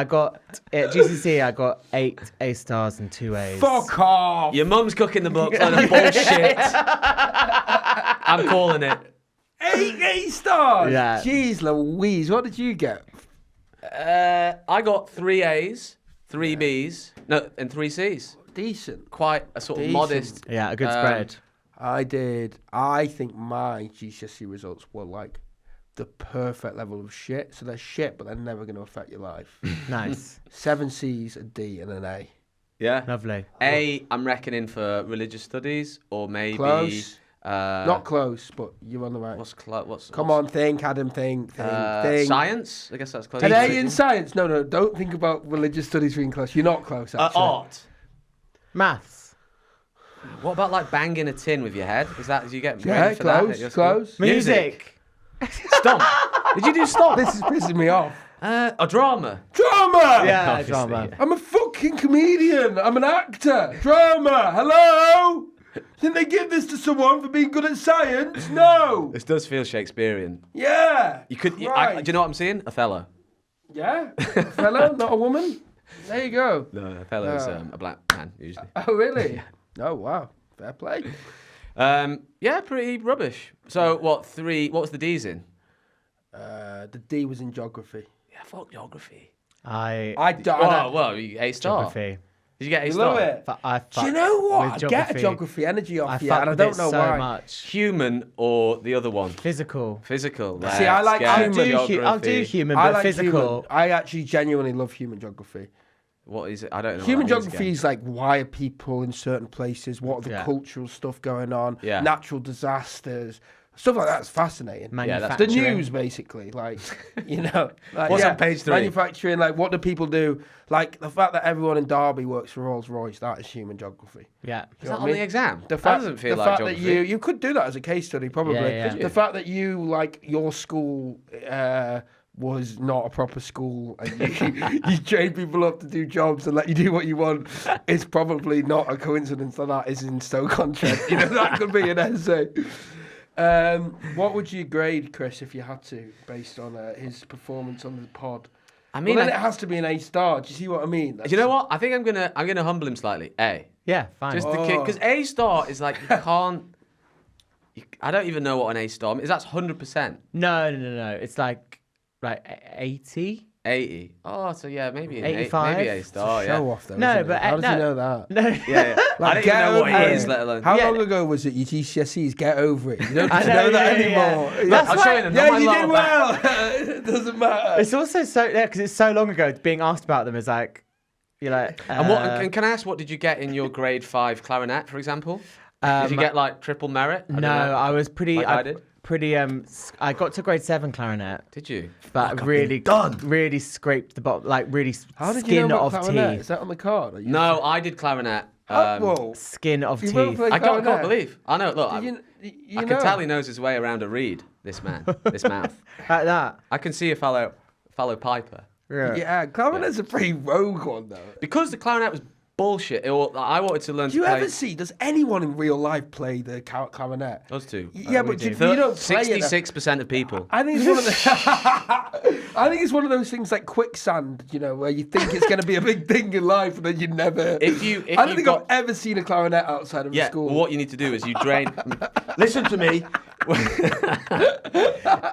Speaker 1: got at GCSE. I got 8 A stars and 2 A's.
Speaker 3: Fuck off.
Speaker 2: Your mum's cooking the books on a bullshit. I'm calling it.
Speaker 3: 8 A stars.
Speaker 1: Yeah.
Speaker 3: Jeez Louise, what did you get?
Speaker 2: I got 3 A's, 3 B's, and 3 C's.
Speaker 3: Decent.
Speaker 2: Quite a sort of
Speaker 3: Decent.
Speaker 2: modest.
Speaker 1: Yeah, a good spread.
Speaker 3: I did. I think my GCSE results were like the perfect level of shit. So they're shit, but they're never going to affect your life.
Speaker 1: Nice.
Speaker 3: 7 C's, a D, and an A.
Speaker 2: Yeah.
Speaker 1: Lovely.
Speaker 2: A, I'm reckoning for religious studies, or maybe
Speaker 3: Close. Not close, but you're on the right.
Speaker 2: Come
Speaker 3: on, think, Adam, think.
Speaker 2: Science? I guess that's close.
Speaker 3: An A in science? No, don't think about religious studies being close. You're not close, actually.
Speaker 2: Art.
Speaker 1: Maths.
Speaker 2: What about like banging a tin with your head? Is that, do you get
Speaker 3: Yeah,
Speaker 2: for that at
Speaker 3: close,
Speaker 2: your school?
Speaker 3: close.
Speaker 1: Music.
Speaker 2: Stomp. Did you do stomp?
Speaker 3: This is pissing me off.
Speaker 2: A drama.
Speaker 3: Drama!
Speaker 1: Yeah,
Speaker 2: Obviously,
Speaker 1: drama.
Speaker 2: yeah.
Speaker 3: I'm a fucking comedian. I'm an actor. Drama. Hello? Didn't they give this to someone for being good at science? No.
Speaker 2: This does feel Shakespearean.
Speaker 3: Yeah.
Speaker 2: You could. Do
Speaker 3: Right.
Speaker 2: you know what I'm seeing? Othello.
Speaker 3: Yeah. A fellow, not a woman. There you go.
Speaker 2: No, Othello's a black man usually.
Speaker 3: Oh, really? Oh, wow. Fair play.
Speaker 2: Yeah, pretty rubbish. So what was the D's in?
Speaker 3: The D was in geography.
Speaker 2: Yeah, fuck geography.
Speaker 1: I
Speaker 2: Well, A star.
Speaker 1: geography.
Speaker 2: Did you get A
Speaker 3: You
Speaker 2: star?
Speaker 3: love it.
Speaker 1: Do
Speaker 3: Do you know what? I get a geography energy off you, and I don't know
Speaker 1: so
Speaker 3: why.
Speaker 1: much.
Speaker 2: Human or the other one?
Speaker 1: Physical.
Speaker 2: Physical.
Speaker 3: See, I like
Speaker 2: Let's
Speaker 1: I'll
Speaker 2: get
Speaker 1: do
Speaker 2: geography.
Speaker 1: human,
Speaker 3: I
Speaker 1: but
Speaker 3: like
Speaker 1: physical.
Speaker 3: human. I actually genuinely love human geography.
Speaker 2: What is it? I don't know.
Speaker 3: Human
Speaker 2: what that means
Speaker 3: geography
Speaker 2: again.
Speaker 3: is like why are people in certain places? What are the
Speaker 1: Yeah.
Speaker 3: cultural stuff going on?
Speaker 2: Yeah.
Speaker 3: Natural disasters, stuff like that's fascinating.
Speaker 2: that's
Speaker 3: The
Speaker 1: Manufacturing.
Speaker 3: news, basically, like you know, like,
Speaker 2: What's on page 3?
Speaker 3: Manufacturing, like what do people do? Like the fact that everyone in Derby works for Rolls Royce, that is human geography.
Speaker 1: Yeah.
Speaker 2: Is that on the exam?
Speaker 3: The
Speaker 2: That
Speaker 3: fact,
Speaker 2: doesn't feel
Speaker 3: the
Speaker 2: like
Speaker 3: fact
Speaker 2: geography.
Speaker 3: that you could do that as a case study, probably.
Speaker 1: Yeah, yeah.
Speaker 3: The fact that you like your school was not a proper school and you train people up to do jobs and let you do what you want is probably not a coincidence that is in Stoke-on-Trent. You know, that could be an essay. What would you grade Chris if you had to, based on his performance on the pod?
Speaker 2: I mean,
Speaker 3: then it has to be an A star. Do you see what I mean?
Speaker 2: Do you know what? I think I'm gonna humble him slightly. A.
Speaker 1: Yeah, fine.
Speaker 2: Just the kid, because A star is like you can't. I don't even know what an A star means. That's 100%.
Speaker 1: No. It's like 80.
Speaker 2: 80. Oh, so yeah, maybe an
Speaker 1: 85?
Speaker 2: maybe A star.
Speaker 3: Show
Speaker 2: Yeah.
Speaker 3: off though.
Speaker 1: No,
Speaker 3: isn't it?
Speaker 1: but,
Speaker 3: how does
Speaker 1: no.
Speaker 3: he know that?
Speaker 1: No.
Speaker 2: Yeah. I don't even know what
Speaker 3: get
Speaker 2: it
Speaker 3: over
Speaker 2: is,
Speaker 3: it.
Speaker 2: let alone.
Speaker 3: How
Speaker 1: Yeah.
Speaker 3: long ago was it your GCSEs? Get over it. You don't
Speaker 1: I
Speaker 3: need to know that anymore.
Speaker 1: That's
Speaker 2: I'll
Speaker 1: why-
Speaker 2: show you the
Speaker 3: Yeah,
Speaker 2: my
Speaker 3: you
Speaker 2: lower
Speaker 3: did
Speaker 2: back.
Speaker 3: well. It doesn't matter.
Speaker 1: It's also so because it's so long ago. Being asked about them is like you're like.
Speaker 2: And what? And can I ask, what did you get in your grade 5 clarinet, for example? Did you get like triple merit? I don't
Speaker 1: No,
Speaker 2: know.
Speaker 1: I was pretty.
Speaker 2: Like I did?
Speaker 1: Pretty. I got to grade 7 clarinet,
Speaker 2: Did you?
Speaker 1: but really scraped the bottom. Like really
Speaker 3: How did
Speaker 1: skin
Speaker 3: you know
Speaker 1: of
Speaker 3: about clarinet?
Speaker 1: teeth.
Speaker 3: Is that on the card? Are you
Speaker 2: No, I did clarinet.
Speaker 3: whoa.
Speaker 1: Skin of
Speaker 3: You never
Speaker 1: teeth.
Speaker 3: played
Speaker 2: I can't
Speaker 3: clarinet?
Speaker 2: believe. I know. Look,
Speaker 3: Did you
Speaker 2: I
Speaker 3: know?
Speaker 2: can tell he knows his way around a reed. This man, this mouth.
Speaker 1: Like that.
Speaker 2: I can see a fellow piper.
Speaker 3: Yeah, clarinet's a pretty rogue one though.
Speaker 2: Because the clarinet was bullshit. I wanted to learn
Speaker 3: Do you
Speaker 2: to play.
Speaker 3: ever see? Does anyone in real life play the clarinet?
Speaker 2: Us two.
Speaker 3: Yeah, but you don't play it.
Speaker 2: 66% of people.
Speaker 3: I think it's one of the. I think it's one of those things like quicksand, you know, where you think it's going to be a big thing in life, and then you never.
Speaker 2: If
Speaker 3: I don't
Speaker 2: you've
Speaker 3: think
Speaker 2: got-
Speaker 3: I've ever seen a clarinet outside of a
Speaker 2: Yeah,
Speaker 3: school.
Speaker 2: well, what you need to do is you drain. Listen to me.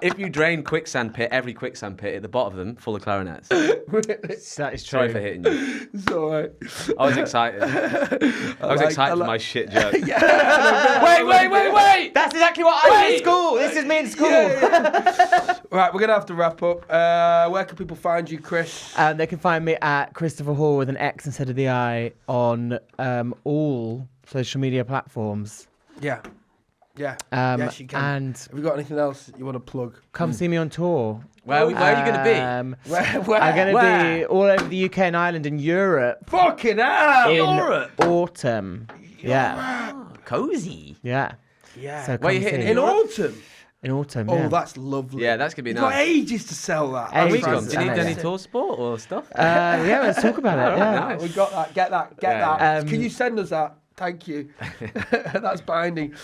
Speaker 2: If you drain quicksand pit, every quicksand pit at the bottom of them full of clarinets.
Speaker 1: That is true.
Speaker 2: Sorry for hitting you.
Speaker 3: It's all right.
Speaker 2: I was excited. I was excited for my shit joke.
Speaker 4: Wait!
Speaker 1: That's exactly what I did in school. This is me in school.
Speaker 3: Right, we're gonna have to wrap up. Where can people find you, Chris?
Speaker 1: They can find me at Christopher Hall with an X instead of the I on all social media platforms.
Speaker 3: Yeah. Yes, you can.
Speaker 1: And
Speaker 3: have you got anything else you want to plug?
Speaker 1: come see me on tour.
Speaker 2: Where are you going to be?
Speaker 3: Where?
Speaker 1: I'm going to be all over the UK and Ireland and Europe.
Speaker 3: Fucking hell!
Speaker 1: In
Speaker 4: Europe?
Speaker 1: autumn. Yeah.
Speaker 4: Cozy.
Speaker 1: Yeah.
Speaker 3: Yeah.
Speaker 1: So
Speaker 2: Where are you
Speaker 1: come
Speaker 2: hitting
Speaker 1: see.
Speaker 3: In autumn.
Speaker 1: In autumn.
Speaker 3: Oh,
Speaker 1: Yeah.
Speaker 3: that's lovely.
Speaker 2: Yeah, that's going to be
Speaker 3: You've got
Speaker 2: nice.
Speaker 3: ages to sell that.
Speaker 1: Ages.
Speaker 2: We
Speaker 3: That's
Speaker 2: come. Do you need
Speaker 1: Amazing.
Speaker 2: any tour support or stuff?
Speaker 1: Yeah, let's talk about it. Yeah.
Speaker 2: Nice.
Speaker 3: We got that. Get that.
Speaker 2: Yeah.
Speaker 3: Can you send us that? Thank you. That's binding.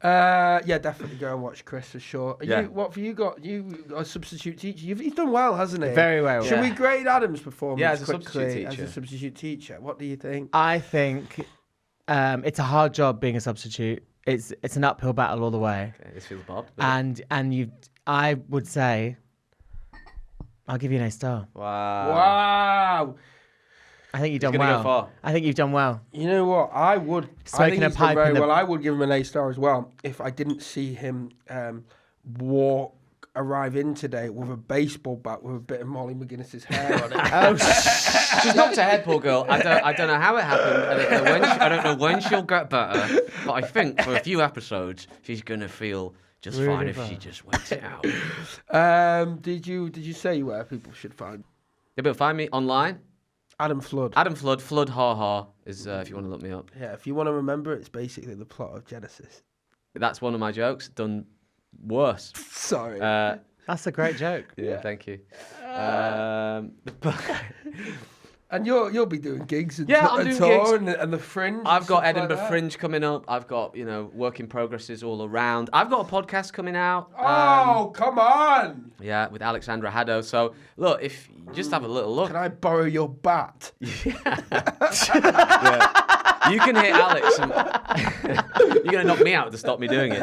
Speaker 3: Yeah, definitely go and watch Chris for sure.
Speaker 2: Yeah.
Speaker 3: What have you got? You a substitute teacher? He's done well, hasn't he?
Speaker 1: Very well.
Speaker 3: Should we grade Adam's performance
Speaker 2: Yeah, as a
Speaker 3: quickly
Speaker 2: substitute
Speaker 3: as a
Speaker 2: teacher.
Speaker 3: substitute teacher? What do you think?
Speaker 1: I think it's a hard job being a substitute. It's an uphill battle all the way.
Speaker 2: Okay, this feels bobbed.
Speaker 1: And I would say, I'll give you an A star.
Speaker 3: Wow.
Speaker 1: I think you've done
Speaker 2: gonna go
Speaker 1: well.
Speaker 2: far.
Speaker 1: I think you've done well.
Speaker 3: You know what? I would. I
Speaker 1: Smoking
Speaker 3: think
Speaker 1: a
Speaker 3: he's done
Speaker 1: pipe
Speaker 3: very
Speaker 1: in the-
Speaker 3: well. I would give him an A star as well if I didn't see him arrive in today with a baseball bat with a bit of Molly McGuinness's hair on it.
Speaker 1: Oh,
Speaker 2: She's knocked her head, poor girl. I don't know how it happened. I don't know when she'll get better. But I think for a few episodes, she's gonna feel just
Speaker 1: Really
Speaker 2: fine if
Speaker 1: bad.
Speaker 2: she just waits it out.
Speaker 3: Did you say where people should find
Speaker 2: Yeah, but find me online.
Speaker 3: Adam Flood?
Speaker 2: Adam Flood, Flood Ha Ha is if you want to look me up.
Speaker 3: Yeah, if you want to remember, it's basically the plot of Genesis.
Speaker 2: That's one of my jokes done worse.
Speaker 3: Sorry.
Speaker 1: that's a great joke.
Speaker 2: Yeah, thank you.
Speaker 3: And you'll be doing gigs and,
Speaker 2: Yeah, I'm
Speaker 3: and
Speaker 2: doing
Speaker 3: tour
Speaker 2: gigs.
Speaker 3: and the Fringe. and
Speaker 2: I've got
Speaker 3: stuff like
Speaker 2: Edinburgh
Speaker 3: that.
Speaker 2: Fringe coming up. I've got work in progresses all around. I've got a podcast coming out.
Speaker 3: Oh, come on!
Speaker 2: Yeah, with Alexandra Haddo. So look, if you just have a little look.
Speaker 3: Can I borrow your bat?
Speaker 2: Yeah. You can hit Alex. And you're gonna knock me out to stop me doing it.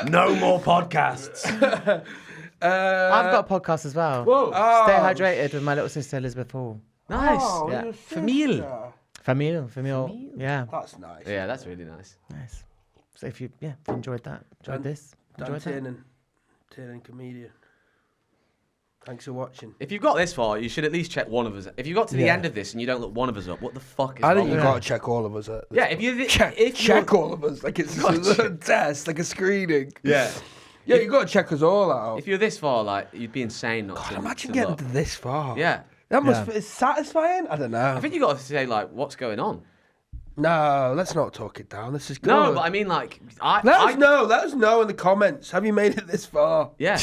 Speaker 4: No more podcasts.
Speaker 1: I've got a podcast as well.
Speaker 2: Whoa.
Speaker 1: Stay hydrated with my little sister Elizabeth Hall.
Speaker 2: Nice.
Speaker 3: Oh,
Speaker 1: Yeah.
Speaker 3: your
Speaker 2: Famille.
Speaker 3: sister.
Speaker 1: Famille. Yeah.
Speaker 3: That's nice.
Speaker 2: Yeah, that's really nice.
Speaker 1: Nice. So if you enjoyed that, enjoyed this,
Speaker 3: Dan
Speaker 1: enjoyed that.
Speaker 3: Tiernan comedian. Thanks for watching.
Speaker 2: If you've got this far, you should at least check one of us. If you got to the
Speaker 1: Yeah.
Speaker 2: end of this and you don't look one of us up, what the fuck is
Speaker 3: I
Speaker 2: wrong
Speaker 3: think
Speaker 2: with
Speaker 3: you've
Speaker 2: you?
Speaker 3: got to check all of us.
Speaker 2: Yeah, if you
Speaker 3: Check all of us like it's a test, like a screening.
Speaker 2: Yeah.
Speaker 3: Yeah, you got to check us all out.
Speaker 2: If you're this far, like you'd be insane not to.
Speaker 3: Imagine
Speaker 2: to
Speaker 3: getting
Speaker 2: look.
Speaker 3: to this far.
Speaker 2: Yeah.
Speaker 3: That must be satisfying. I don't know.
Speaker 2: I think you got to say like, what's going on?
Speaker 3: No, let's not talk it down. This is good.
Speaker 2: No, but I mean like,
Speaker 3: Let us know. Let us know in the comments. Have you made it this far?
Speaker 2: Yeah.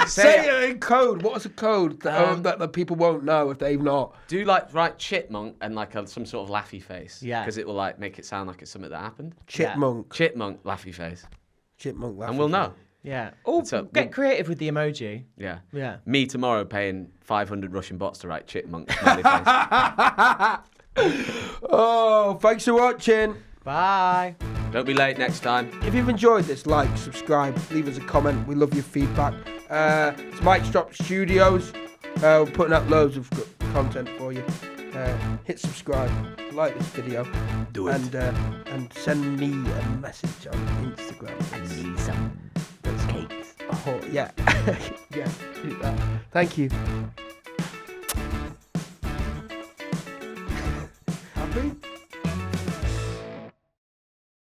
Speaker 3: Say it in code. What's a code that the people won't know if they've not?
Speaker 2: Do like write chipmunk and like some sort of laughy face.
Speaker 1: Yeah.
Speaker 2: Because it will like make it sound like it's something that happened.
Speaker 3: Chipmunk.
Speaker 2: Chipmunk laughy face.
Speaker 3: Chipmunk.
Speaker 2: And we'll know.
Speaker 1: Yeah. Oh,
Speaker 2: So
Speaker 1: get
Speaker 2: we'll-
Speaker 1: creative with the emoji.
Speaker 2: Yeah.
Speaker 1: Yeah.
Speaker 2: Me tomorrow paying 500 Russian bots to write chipmunk smiley face.
Speaker 3: Oh, thanks for watching.
Speaker 1: Bye.
Speaker 2: Don't be late next time.
Speaker 3: If you've enjoyed this, like, subscribe, leave us a comment. We love your feedback. It's Mike Strop Studios. We're putting out loads of good content for you. Hit subscribe, like this video,
Speaker 4: Do it.
Speaker 3: and send me a message on Instagram.
Speaker 4: Need some those cakes.
Speaker 3: Oh yeah, yeah. Do that. Thank you. Happy?